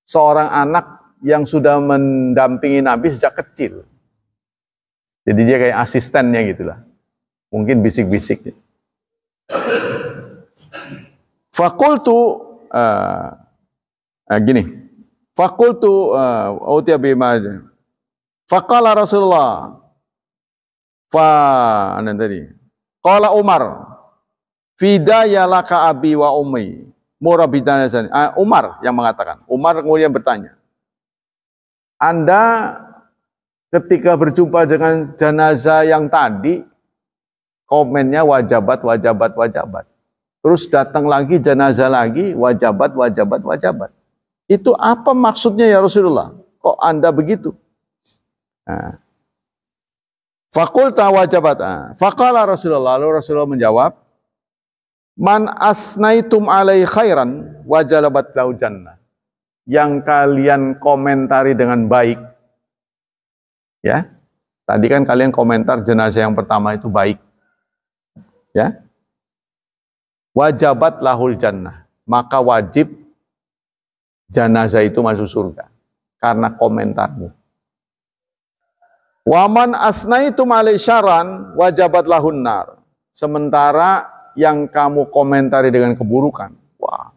seorang anak yang sudah mendampingi Nabi sejak kecil. Jadi dia kayak asistennya gitulah. Mungkin bisik-bisik. Fakultu, gini. Fakultu, utia bima. Faqala Rasulullah. Qala Umar. Fidaya laka abi wa ummi. Murabidan Umar yang mengatakan. Umar kemudian bertanya. Anda ketika berjumpa dengan jenazah yang tadi, komennya wajabat. Terus datang lagi jenazah lagi, wajabat. Itu apa maksudnya ya Rasulullah? Kok Anda begitu? Nah. Fakulta wajabat. Faqala Rasulullah, lalu Rasulullah menjawab, man asnaitum alai khairan wajalabat lau jannah. Yang kalian komentari dengan baik. Ya. Tadi kan kalian komentar jenazah yang pertama itu baik. Ya. Wajabat lahul jannah. Maka wajib jenazah itu masuk surga karena komentarmu. Waman asnaitum alai syaran wajabat lahun nar. Sementara yang kamu komentari dengan keburukan, wah,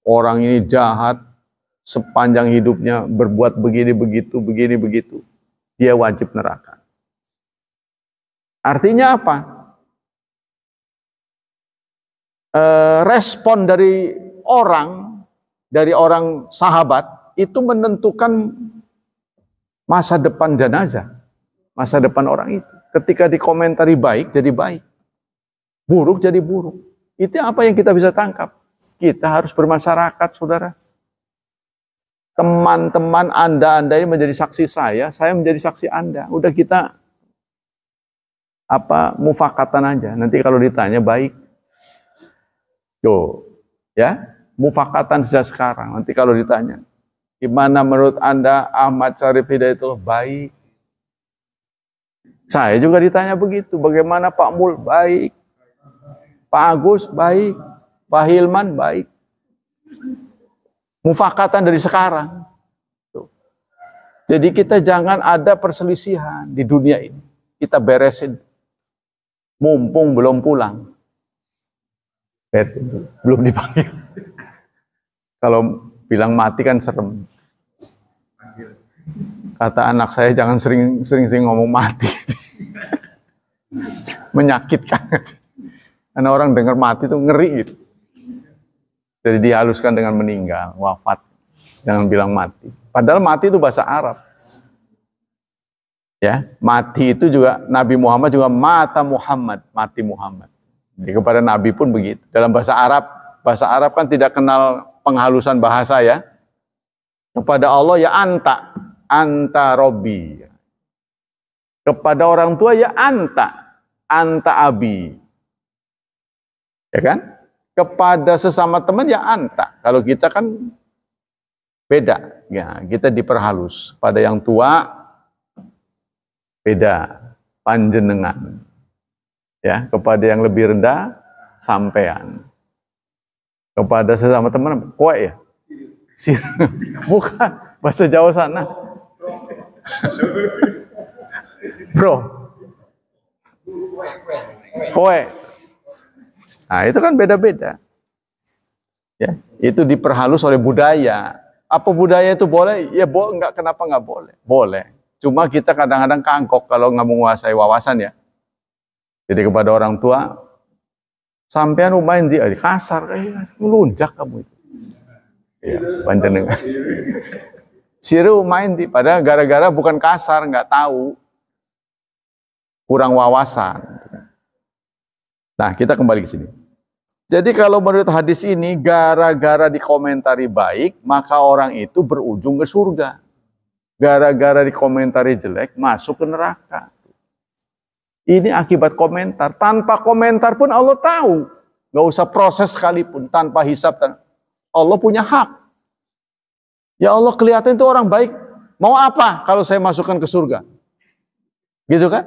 orang ini jahat, sepanjang hidupnya berbuat begini begitu, dia wajib neraka. Artinya apa? Respon dari orang sahabat itu menentukan masa depan jenazah, masa depan orang itu. Ketika dikomentari baik jadi baik, buruk jadi buruk. Itu apa yang kita bisa tangkap. Kita harus bermasyarakat, saudara. Teman-teman Anda ini menjadi saksi saya menjadi saksi Anda. Udah kita mufakatan aja. Nanti kalau ditanya baik. Tuh, ya. Mufakatan sejak sekarang. Nanti kalau ditanya, gimana menurut Anda Ahmad Syarif Hidayatullah? Baik. Saya juga ditanya begitu. Bagaimana Pak Mul? Baik. Pak Agus? Baik. Pak Hilman? Baik. Mufakatan dari sekarang. Tuh. Jadi kita jangan ada perselisihan di dunia ini. Kita beresin. Mumpung belum pulang. Beresin dulu. Belum dipanggil. Kalau bilang mati kan serem. Kata anak saya jangan sering ngomong mati. Menyakitkan. Karena orang dengar mati itu ngeri gitu. Jadi dihaluskan dengan meninggal, wafat. Jangan bilang mati. Padahal mati itu bahasa Arab. Ya, mati itu juga Nabi Muhammad juga mata Muhammad, mati Muhammad. Jadi kepada Nabi pun begitu. Dalam bahasa Arab kan tidak kenal penghalusan bahasa ya. Kepada Allah ya anta Robbi. Kepada orang tua ya anta abi. Ya kan? Kepada sesama teman ya anta. Kalau kita kan beda. Ya, kita diperhalus. Pada yang tua beda, panjenengan. Ya, kepada yang lebih rendah sampean. Kepada sesama teman kowe ya? Bukan, bahasa Jawa sana. Bro. Kowe. Nah, itu kan beda-beda. Ya, itu diperhalus oleh budaya. Apa budaya itu boleh? Ya, enggak, kenapa enggak boleh? Boleh. Cuma kita kadang-kadang kangkok kalau nggak menguasai wawasan ya. Jadi kepada orang tua, sampean lumayan kasar, melunjak kamu itu. Ya, panjenengan. Siru main padahal gara-gara bukan kasar, nggak tahu, kurang wawasan. Nah, kita kembali ke sini. Jadi kalau menurut hadis ini, gara-gara dikomentari baik, maka orang itu berujung ke surga. Gara-gara dikomentari jelek, masuk ke neraka. Ini akibat komentar. Tanpa komentar pun Allah tahu. Nggak usah proses sekalipun, tanpa hisab. Allah punya hak. Ya Allah, kelihatan itu orang baik. Mau apa kalau saya masukkan ke surga? Gitu kan?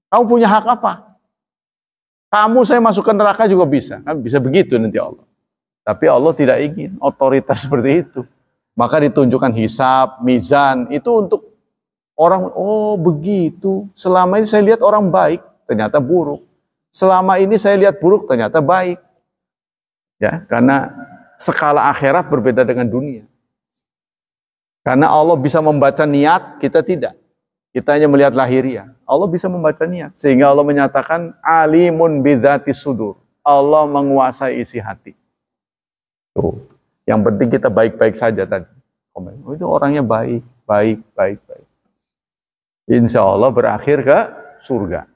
Kamu punya hak apa? Kamu saya masukkan neraka juga bisa. Kan bisa begitu nanti Allah. Tapi Allah tidak ingin otoritas seperti itu. Maka ditunjukkan hisab, mizan. Itu untuk orang, oh begitu. Selama ini saya lihat orang baik, ternyata buruk. Selama ini saya lihat buruk, ternyata baik. Ya, karena skala akhirat berbeda dengan dunia. Karena Allah bisa membaca niat, kita tidak. Kita hanya melihat lahiriah. Allah bisa membaca niat. Sehingga Allah menyatakan, alimun bidzatis sudur. Allah menguasai isi hati. Tuh. Yang penting kita baik-baik saja tadi. Oh, itu orangnya baik. Insya Allah berakhir ke surga.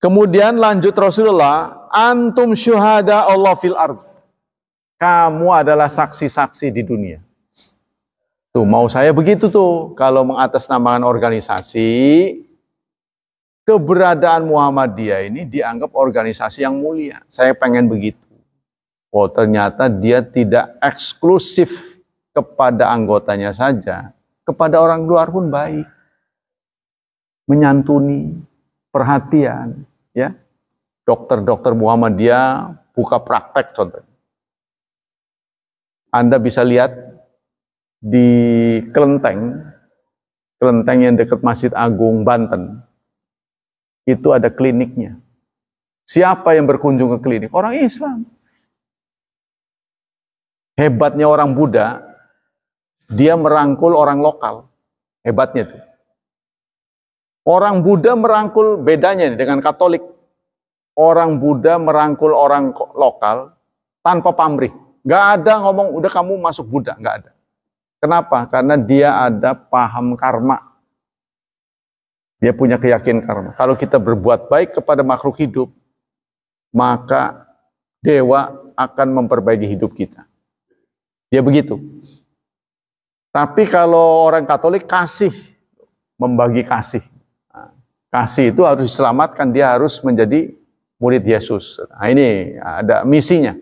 Kemudian lanjut Rasulullah, antum syuhada Allah fil ard. Kamu adalah saksi-saksi di dunia. Tuh, mau saya begitu tuh, kalau mengatasnamakan organisasi, keberadaan Muhammadiyah ini dianggap organisasi yang mulia. Saya pengen begitu. Oh, ternyata dia tidak eksklusif kepada anggotanya saja, kepada orang luar pun baik. Menyantuni, perhatian, ya. Dokter-dokter Muhammadiyah buka praktek contohnya. Anda bisa lihat di Kelenteng yang dekat Masjid Agung Banten, itu ada kliniknya. Siapa yang berkunjung ke klinik? Orang Islam. Hebatnya orang Buddha, dia merangkul orang lokal. Hebatnya itu. Orang Buddha merangkul, bedanya dengan Katolik. Orang Buddha merangkul orang lokal tanpa pamrih. Gak ada ngomong, udah kamu masuk Buddha. Gak ada. Kenapa? Karena dia ada paham karma. Dia punya keyakinan karma. Kalau kita berbuat baik kepada makhluk hidup, maka dewa akan memperbaiki hidup kita. Dia begitu. Tapi kalau orang Katolik kasih, membagi kasih. Kasih itu harus diselamatkan, dia harus menjadi murid Yesus. Nah, ini ada misinya.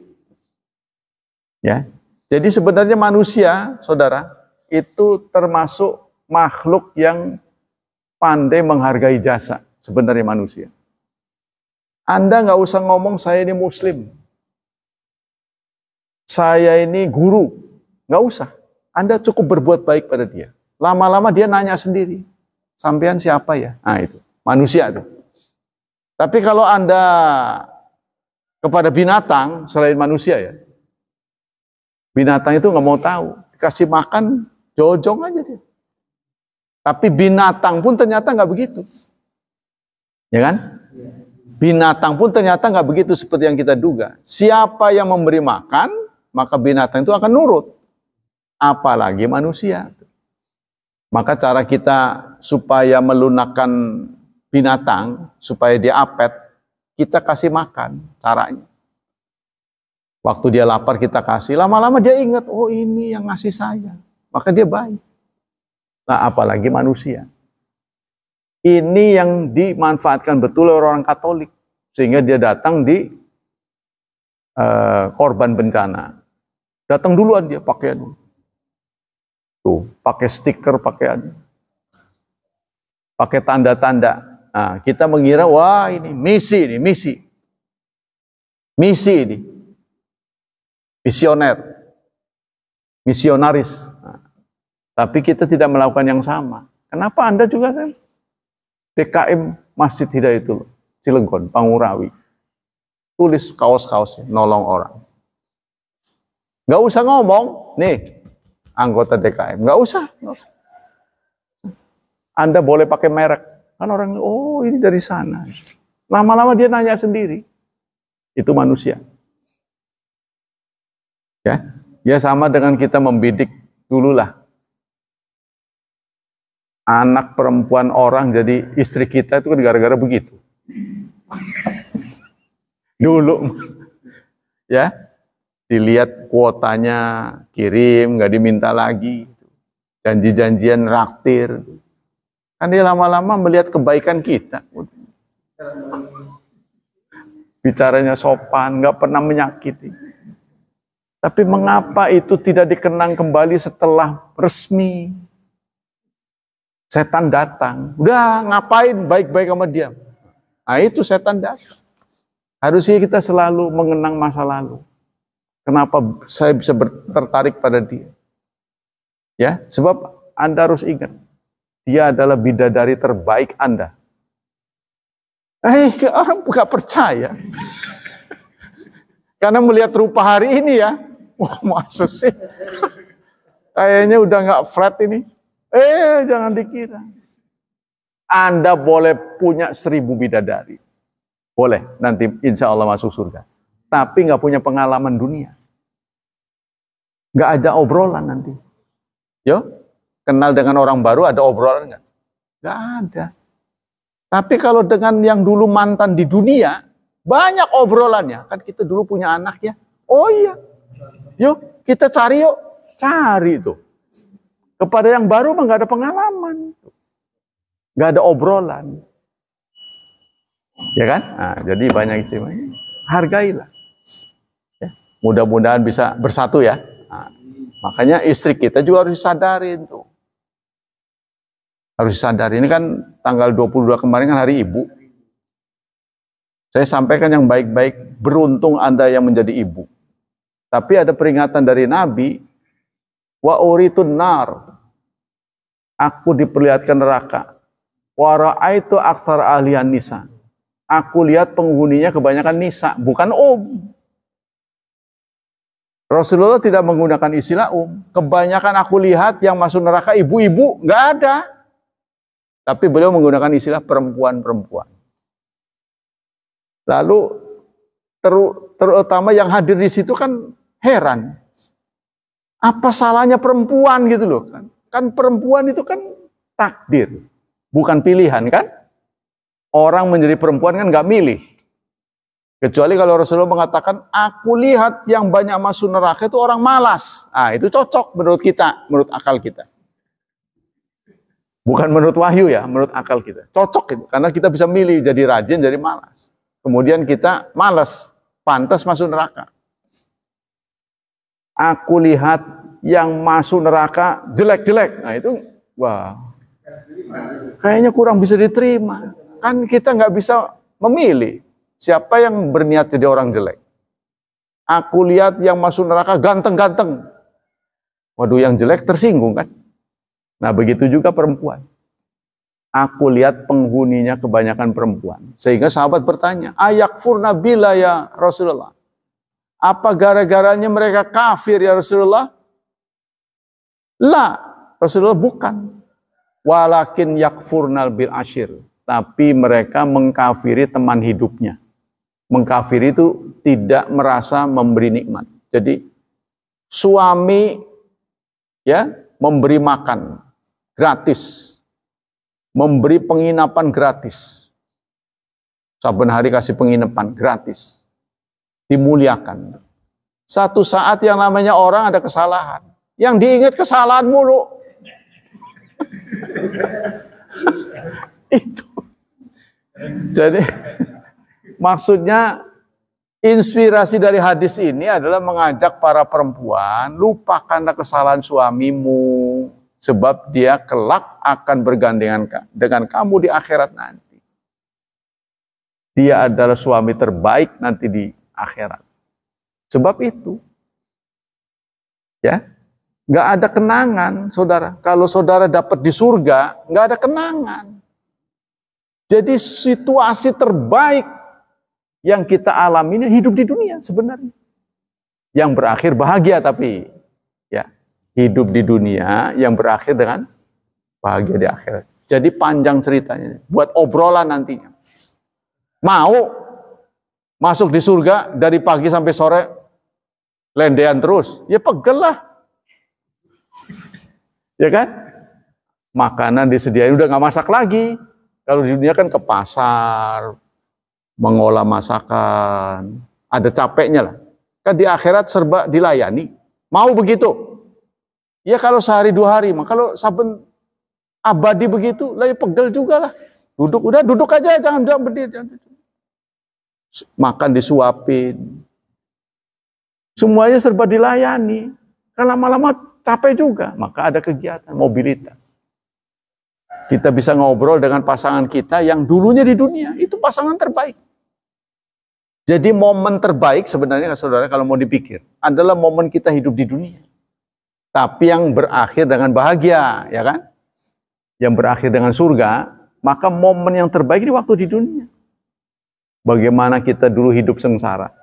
Ya. Jadi sebenarnya manusia, saudara, itu termasuk makhluk yang pandai menghargai jasa. Sebenarnya manusia. Anda nggak usah ngomong saya ini muslim. Saya ini guru. Nggak usah. Anda cukup berbuat baik pada dia. Lama-lama dia nanya sendiri. Sampean siapa ya? Nah itu. Manusia itu. Tapi kalau Anda kepada binatang, selain manusia ya, binatang itu nggak mau tahu, kasih makan jojong aja dia. Tapi binatang pun ternyata nggak begitu, ya kan? Binatang pun ternyata nggak begitu seperti yang kita duga. Siapa yang memberi makan, maka binatang itu akan nurut. Apalagi manusia. Maka cara kita supaya melunakkan binatang, supaya dia apet, kita kasih makan caranya. Waktu dia lapar kita kasih, lama-lama dia ingat, oh ini yang ngasih saya. Maka dia baik. Nah apalagi manusia. Ini yang dimanfaatkan betul oleh orang Katolik. Sehingga dia datang di korban bencana. Datang duluan dia pakai tuh, pakai stiker, pakai tanda-tanda. Nah, kita mengira, wah ini misi ini. Misionaris. Nah, tapi kita tidak melakukan yang sama. Kenapa Anda juga kan? DKM Masjid Hidayatullah, Cilegon, Pangurawi. Tulis kaos-kaosnya, nolong orang. Nggak usah ngomong, nih, anggota DKM. Nggak usah. Anda boleh pakai merek. Kan orang, oh ini dari sana. Lama-lama dia nanya sendiri. Itu manusia. Ya sama dengan kita membidik dululah anak perempuan orang jadi istri kita itu kan gara-gara begitu. Dulu ya dilihat kuotanya kirim, nggak diminta lagi, janji-janjian raktir, kan dia lama-lama melihat kebaikan kita, bicaranya sopan, nggak pernah menyakiti. Tapi mengapa itu tidak dikenang kembali setelah resmi? Setan datang, udah ngapain baik-baik sama dia? Nah, itu setan datang. Harusnya kita selalu mengenang masa lalu. Kenapa saya bisa tertarik pada dia? Ya, sebab Anda harus ingat, dia adalah bidadari terbaik Anda. Orang nggak percaya. Karena melihat rupa hari ini ya, wah masa sih? Kayaknya udah nggak flat ini. Jangan dikira. Anda boleh punya 1000 bidadari. Boleh, nanti insya Allah masuk surga. Tapi nggak punya pengalaman dunia. Nggak ada obrolan nanti. Yo, kenal dengan orang baru ada obrolan nggak? Nggak ada. Tapi kalau dengan yang dulu mantan di dunia, banyak obrolannya. Kan kita dulu punya anak ya. Oh iya. Yuk, kita cari yuk. Cari itu. Kepada yang baru mah nggak ada pengalaman. Nggak ada obrolan. Ya kan? Nah, jadi banyak istimewanya. Hargailah. Ya, mudah-mudahan bisa bersatu ya. Nah, makanya istri kita juga harus disadarin tuh. Harus disadari. Ini kan tanggal 22 kemarin kan hari ibu. Saya sampaikan yang baik-baik. Beruntung Anda yang menjadi ibu. Tapi ada peringatan dari Nabi. Wa uritun nar. Aku diperlihatkan neraka. Wa ra'aitu aktsar ahlian nisa. Aku lihat penghuninya kebanyakan nisa, bukan Rasulullah tidak menggunakan istilah Kebanyakan aku lihat yang masuk neraka ibu-ibu, nggak ada. Tapi beliau menggunakan istilah perempuan-perempuan. Lalu terutama yang hadir di situ kan heran. Apa salahnya perempuan gitu loh kan? Kan perempuan itu kan takdir, bukan pilihan kan? Orang menjadi perempuan kan nggak milih. Kecuali kalau Rasulullah mengatakan, aku lihat yang banyak masuk neraka itu orang malas. Ah, itu cocok menurut kita, menurut akal kita. Bukan menurut wahyu ya, menurut akal kita. Cocok itu, karena kita bisa milih jadi rajin, jadi malas. Kemudian kita malas, pantas masuk neraka. Aku lihat yang masuk neraka jelek-jelek. Nah itu, wah, kayaknya kurang bisa diterima. Kan kita nggak bisa memilih siapa yang berniat jadi orang jelek. Aku lihat yang masuk neraka ganteng-ganteng. Waduh, yang jelek tersinggung kan? Nah begitu juga perempuan. Aku lihat penghuninya kebanyakan perempuan. Sehingga sahabat bertanya, ayakfurna bila ya Rasulullah? Apa gara-garanya mereka kafir ya Rasulullah? La, Rasulullah bukan. Walakin yakfurnal bil ashir. Tapi mereka mengkafiri teman hidupnya. Mengkafiri itu tidak merasa memberi nikmat. Jadi suami ya memberi makan gratis, memberi penginapan gratis. Saben hari kasih penginapan gratis. Dimuliakan. Satu saat yang namanya orang ada kesalahan. Yang diingat kesalahan mulu. Itu. Jadi maksudnya inspirasi dari hadis ini adalah mengajak para perempuan, lupakanlah kesalahan suamimu. Sebab dia kelak akan bergandengan dengan kamu di akhirat nanti. Dia adalah suami terbaik nanti di akhirat. Sebab itu, ya, nggak ada kenangan, saudara. Kalau saudara dapat di surga, nggak ada kenangan. Jadi situasi terbaik yang kita alami ini hidup di dunia sebenarnya. Yang berakhir bahagia tapi, ya, hidup di dunia yang berakhir dengan bahagia di akhirat. Jadi panjang ceritanya, buat obrolan nantinya. Mau masuk di surga dari pagi sampai sore lendean terus, ya pegel lah. Ya kan? Makanan disediain udah nggak masak lagi. Kalau di dunia kan ke pasar, mengolah masakan, ada capeknya lah. Kan di akhirat serba dilayani. Mau begitu? Ya kalau sehari 2 hari, mah kalau saben abadi begitu, lah ya pegel juga lah. Duduk aja, jangan berdiri. Makan disuapin. Semuanya serba dilayani. Kan lama-lama capek juga, maka ada kegiatan mobilitas. Kita bisa ngobrol dengan pasangan kita yang dulunya di dunia, itu pasangan terbaik. Jadi momen terbaik sebenarnya saudara kalau mau dipikir, adalah momen kita hidup di dunia. Tapi yang berakhir dengan bahagia, ya kan? Yang berakhir dengan surga, maka momen yang terbaik di waktu di dunia. Bagaimana kita dulu hidup sengsara.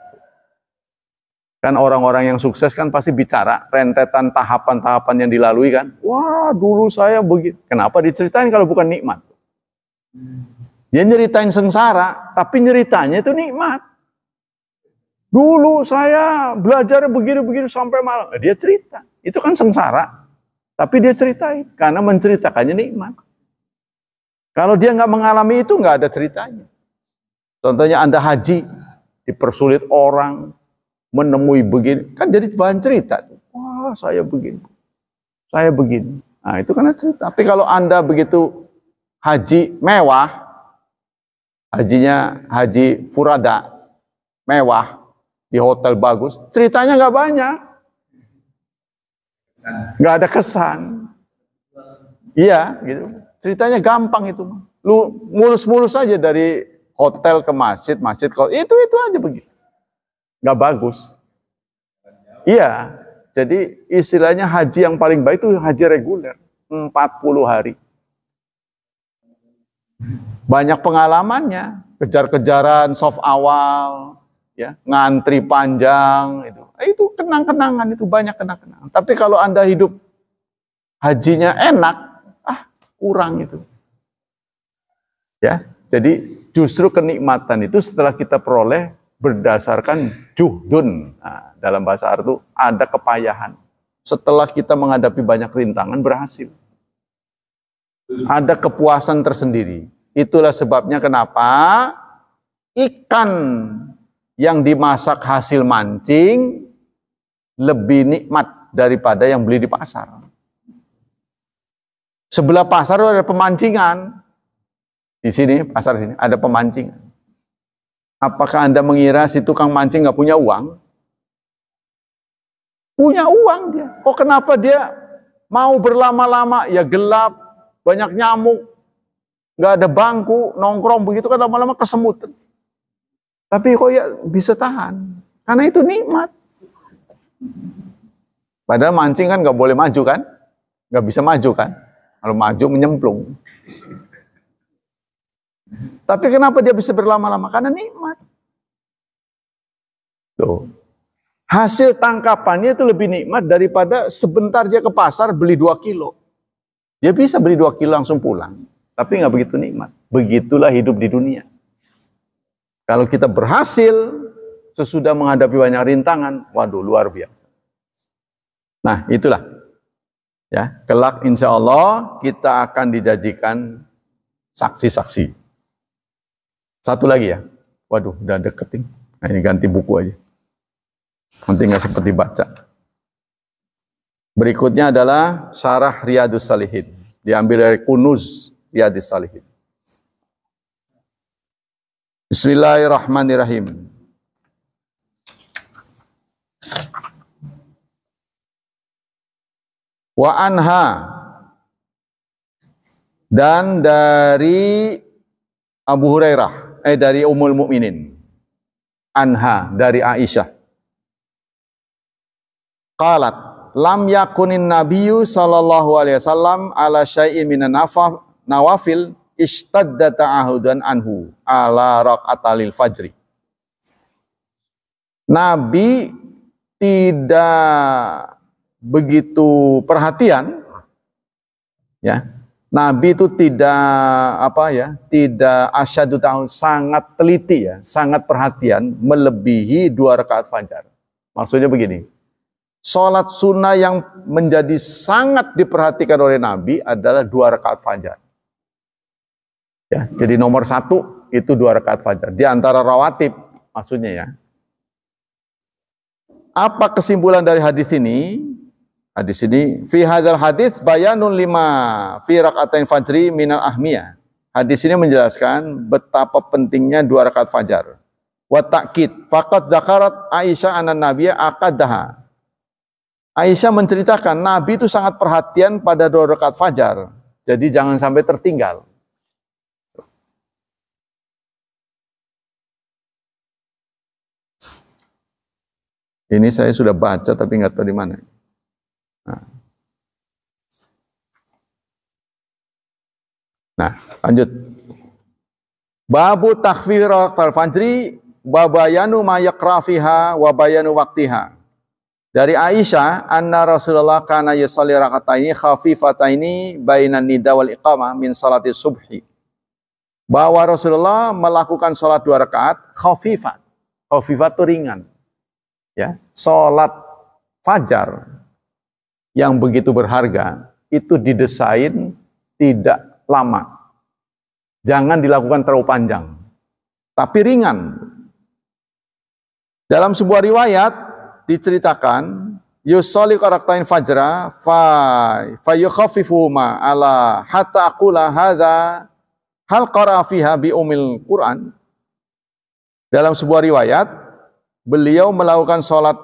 Kan orang-orang yang sukses kan pasti bicara rentetan tahapan-tahapan yang dilalui kan. Wah, dulu saya begitu. Kenapa diceritain kalau bukan nikmat? Dia nyeritain sengsara, tapi nyeritanya itu nikmat. Dulu saya belajar begini-begini sampai malam. Dia cerita. Itu kan sengsara. Tapi dia ceritain. Karena menceritakannya nikmat. Kalau dia nggak mengalami itu, nggak ada ceritanya. Contohnya Anda haji, dipersulit orang, menemui begini. Kan jadi bahan cerita. Wah, saya begini. Saya begini. Nah, itu karena cerita. Tapi kalau Anda begitu haji mewah, hajinya haji furada, mewah, di hotel bagus, ceritanya nggak banyak. Nggak ada kesan. Iya, gitu. Ceritanya gampang itu. Lu mulus-mulus aja dari hotel ke masjid, masjid ke itu aja begitu. Nggak bagus. Iya, jadi istilahnya haji yang paling baik itu haji reguler, 40 hari. Banyak pengalamannya, kejar-kejaran soft awal, ya, ngantri panjang, itu kenang-kenangan, itu banyak kenang-kenangan. Tapi kalau Anda hidup hajinya enak, kurang itu. Ya, jadi justru kenikmatan itu setelah kita peroleh berdasarkan juhdun. Nah, dalam bahasa Arab itu ada kepayahan. Setelah kita menghadapi banyak rintangan berhasil. Ada kepuasan tersendiri. Itulah sebabnya kenapa ikan yang dimasak hasil mancing lebih nikmat daripada yang beli di pasar. Sebelah pasar ada pemancingan. Di sini, pasar sini, ada pemancingan. Apakah Anda mengira si tukang mancing nggak punya uang? Punya uang dia. Kok kenapa dia mau berlama-lama? Ya gelap, banyak nyamuk, nggak ada bangku, nongkrong begitu kan lama-lama kesemutan. Tapi kok ya bisa tahan? Karena itu nikmat. Padahal mancing kan nggak boleh maju kan? Nggak bisa maju kan? Kalau maju menyemplung. Tapi kenapa dia bisa berlama-lama? Karena nikmat. Tuh. Hasil tangkapannya itu lebih nikmat daripada sebentar dia ke pasar beli 2 kilo. Dia bisa beli 2 kilo langsung pulang. Tapi nggak begitu nikmat. Begitulah hidup di dunia. Kalau kita berhasil sesudah menghadapi banyak rintangan, waduh luar biasa. Nah itulah. Ya, kelak insya Allah kita akan dijanjikan saksi-saksi. Satu lagi ya. Waduh, udah deket nih. Nah, ini ganti buku aja. Nanti nggak sempat dibaca. Berikutnya adalah Syarah Riyadhus Shalihin. Diambil dari Kunuz Riyadhus Shalihin. Bismillahirrahmanirrahim. Wa anha, dan dari Abu Hurairah, dari Ummul Mukminin, anha, dari Aisyah. Qalat, lam yakunin nabiyyu sallallahu alaihi wasallam ala syai'in minan nawafil ishtadda ta'ahudan anhu ala raqatalil fajri. Nabi tidak begitu perhatian, ya. Nabi itu tidak asyadu ta'ahud, sangat teliti ya, sangat perhatian melebihi 2 rakaat fajar. Maksudnya begini, sholat sunnah yang menjadi sangat diperhatikan oleh Nabi adalah 2 rakaat fajar. Ya, jadi nomor 1 itu 2 rakaat fajar. Di antara rawatib maksudnya ya. Apa kesimpulan dari hadis ini? Hadis ini, fi hadzal hadis bayanun lima fi rakaatain fajri minal ahmiyah. Hadis ini menjelaskan betapa pentingnya 2 rakaat fajar. Wa ta'kid faqad dzakarat Aisyah anan nabiyya aqaddaha. Aisyah menceritakan Nabi itu sangat perhatian pada 2 rakaat fajar. Jadi jangan sampai tertinggal. Ini saya sudah baca tapi nggak tahu di mana. Nah, lanjut. Babu takhfir rakatul fajri wa bayanu ma yaqra fiha wa bayanu waqtiha. Dari Aisyah, anna Rasulullah kana yusalli rakataini khafifataini bainan nida wal iqamah min salati subhi. Bahwa Rasulullah melakukan sholat 2 rakaat khafifat. Khafifat itu ringan. Ya, sholat fajar yang begitu berharga itu didesain tidak lama. Jangan dilakukan terlalu panjang, tapi ringan. Dalam sebuah riwayat diceritakan yusolli rakaatain fajra fa yukhaffifuhuma ala hatta aqula hadza hal qara fiha bi umil Quran. Dalam sebuah riwayat beliau melakukan sholat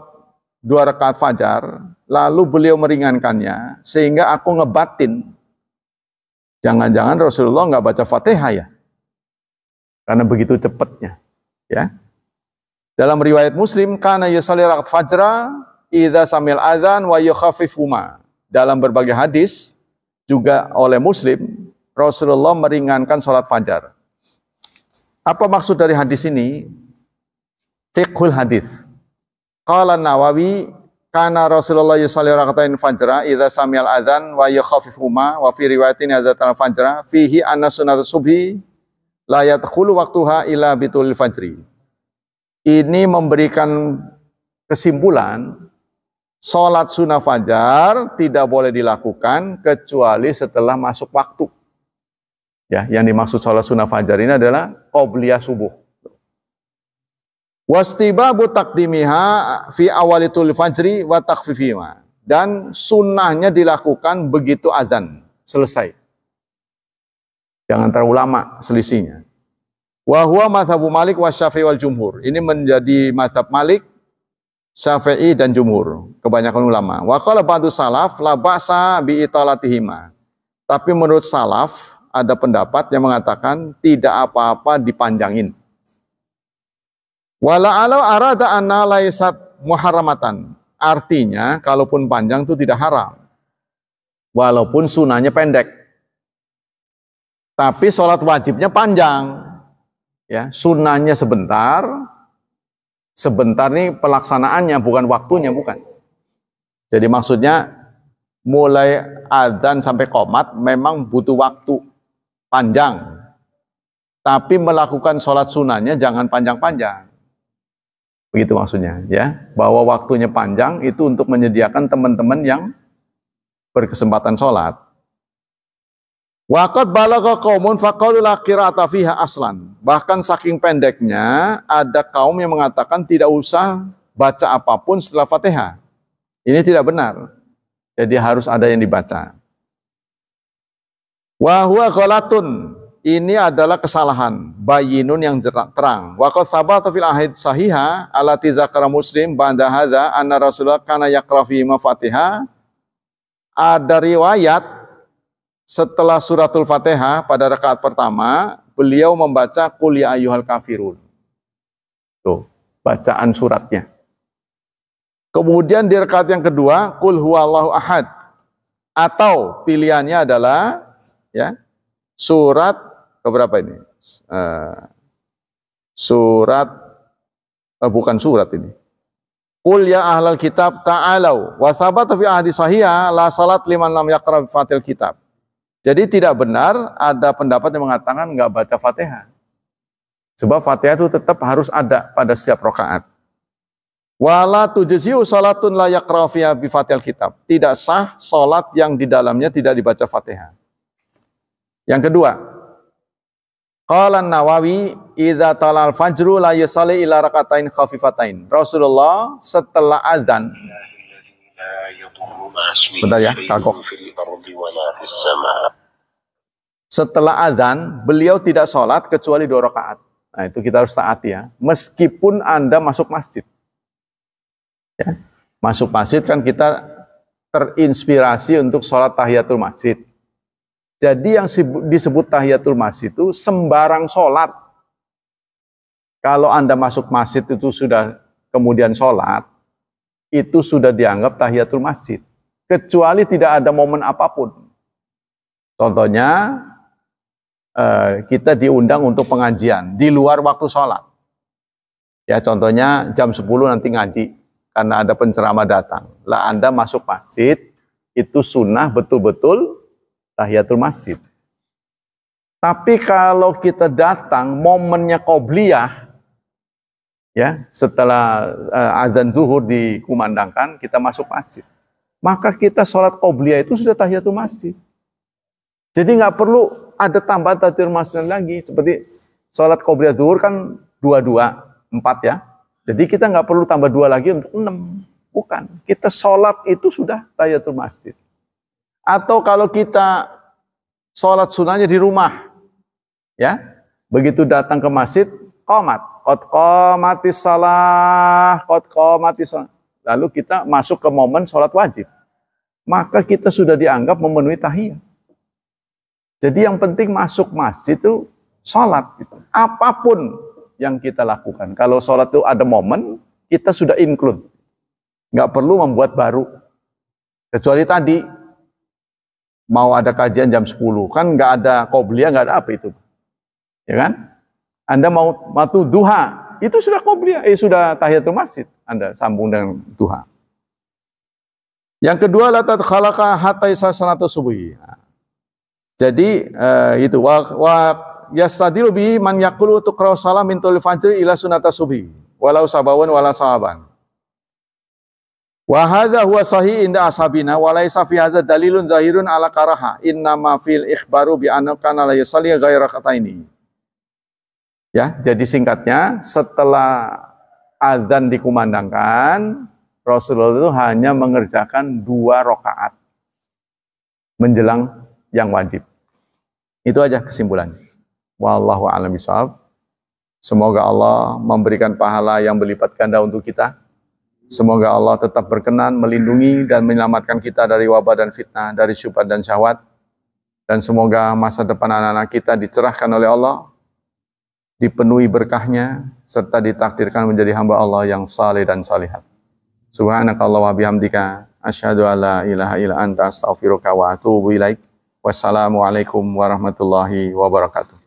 2 rakaat fajar, lalu beliau meringankannya sehingga aku ngebatin jangan-jangan Rasulullah nggak baca Fatihah ya, karena begitu cepatnya ya. Dalam riwayat Muslim, kana yusalli rakaat fajra idza samil adzan wa yukhaffifuma. Dalam berbagai hadis juga oleh Muslim, Rasulullah meringankan sholat fajar. Apa maksud dari hadis ini? Fiqhul hadis. Qala Nawawi, kana Rasulullah yusalli rakaatain fajra idza samil adzan wa yukhaffifuma wa fi riwayatin adzan fajra fihi anna sunnat subhi la yadkhulu waqtuha illa bitul fajri. Ini memberikan kesimpulan sholat sunnah fajar tidak boleh dilakukan kecuali setelah masuk waktu. Ya, yang dimaksud sholat sunnah fajar ini adalah qobliyah subuh. Wastibabu taqdimiha fi awalitul fajri wa takhfifima. Dan sunnahnya dilakukan begitu azan selesai. Jangan terlalu lama selisihnya. Wa huwa mazhabu Malik wa Syafi'i wal jumhur. Ini menjadi mazhab Malik, Syafi'i dan jumhur, kebanyakan ulama. Wa qala ba'du salaf la ba'sa bi italatihima. Tapi menurut salaf ada pendapat yang mengatakan tidak apa-apa dipanjangin. Wala alau arada anna laisat muharramatan. Artinya kalaupun panjang itu tidak haram. Walaupun sunahnya pendek. Tapi sholat wajibnya panjang. Ya, sunnahnya sebentar. Sebentar nih pelaksanaannya, bukan waktunya, bukan. Jadi maksudnya mulai adzan sampai qomat memang butuh waktu panjang. Tapi melakukan sholat sunnahnya jangan panjang-panjang. Begitu maksudnya, ya. Bahwa waktunya panjang itu untuk menyediakan teman-teman yang berkesempatan sholat. Waqad balagha qaumun faqalu la qira'ata fiha aslan. Bahkan saking pendeknya ada kaum yang mengatakan tidak usah baca apapun setelah Fatihah. Ini tidak benar. Jadi harus ada yang dibaca. Wa huwa ghalatun. Ini adalah kesalahan bayyinun yang terang. Wa qad thabata fil ahad sahiha allati dzakara Muslim ba'da hadza anna Rasulullah kana yaqra fi Fatihah. Ada riwayat setelah suratul Fatihah pada rakaat pertama, beliau membaca Qul ya ayyuhal kafirun. Tuh, bacaan suratnya. Kemudian di rakaat yang kedua, Qul huwallahu ahad. Atau pilihannya adalah ya, surat keberapa ini? Bukan surat ini. Qul ya ahlal kitab ta'alau wa thabata fi ahdi sahihah la salat liman lam yaqra bi Fatihil kitab. Jadi tidak benar ada pendapat yang mengatakan nggak baca Fatihah. Sebab Fatihah itu tetap harus ada pada setiap rakaat. Wala tujzi'u salatun la yaqra fiha bi Fatihil kitab. Tidak sah salat yang di dalamnya tidak dibaca Fatihah. Yang kedua, qala Nawawi idza talal fajru la yusalli ila rakaatain khafifatain. Rasulullah setelah azan. Bentar ya, kagok. Setelah azan, beliau tidak sholat kecuali 2 rakaat. Nah, itu kita harus taati ya. Meskipun Anda masuk masjid. Ya. Masuk masjid kan kita terinspirasi untuk sholat tahiyatul masjid. Jadi yang disebut tahiyatul masjid itu sembarang sholat. Kalau Anda masuk masjid itu sudah kemudian sholat, itu sudah dianggap tahiyatul masjid. Kecuali tidak ada momen apapun. Contohnya, kita diundang untuk pengajian di luar waktu sholat. Ya, contohnya jam 10 nanti ngaji, karena ada penceramah datang. Lah Anda masuk masjid, itu sunnah betul-betul tahiyatul masjid. Tapi kalau kita datang momennya qobliyah, ya, setelah azan zuhur dikumandangkan, kita masuk masjid. Maka kita sholat qobliyah itu sudah tahiyatul masjid. Jadi nggak perlu ada tambahan tahiyatul masjid lagi. Seperti sholat qobliyah zuhur kan 4 ya. Jadi kita nggak perlu tambah 2 lagi untuk 6. Bukan. Kita sholat itu sudah tahiyatul masjid. Atau kalau kita sholat sunnahnya di rumah, ya, begitu datang ke masjid, qomat, qad qomatis shalah, qad qomatis shalah. Lalu kita masuk ke momen sholat wajib, maka kita sudah dianggap memenuhi tahiyat. Jadi yang penting masuk masjid itu sholat, gitu. Apapun yang kita lakukan. Kalau sholat itu ada momen, kita sudah include, nggak perlu membuat baru. Kecuali tadi mau ada kajian jam 10, kan nggak ada qobliyah, nggak ada apa itu, ya kan? Anda mau matu duha, itu sudah qobliyah, sudah tahiyatul masjid. Anda sambung dengan duha. Yang kedua, la tadkhalaka hatta salatu subuhi. Jadi itu wa yastadilu bi man yaqulu tuqra salam min tul fajri ila sunata subhi walau sabawan wala sahaban. Wa hadza huwa sahih inda ashabina wa laisa fi hadza dalilun zahirun ala karaha inna ma fil ikhbaru bi anna kana la yusalli ghaira qataini. Ya, jadi singkatnya setelah azan dikumandangkan, Rasulullah itu hanya mengerjakan 2 rakaat menjelang yang wajib. Itu aja kesimpulannya. Wallahu a'lam bishawab. Semoga Allah memberikan pahala yang berlipat ganda untuk kita. Semoga Allah tetap berkenan melindungi dan menyelamatkan kita dari wabah dan fitnah, dari syubhat dan syahwat. Dan semoga masa depan anak-anak kita dicerahkan oleh Allah, dipenuhi berkahnya, serta ditakdirkan menjadi hamba Allah yang saleh dan salihat. Subhanakallah wa bihamdika, asyhadu an la ilaha illa anta astaghfiruka wa atubu ilaik. Wassalamualaikum warahmatullahi wabarakatuh.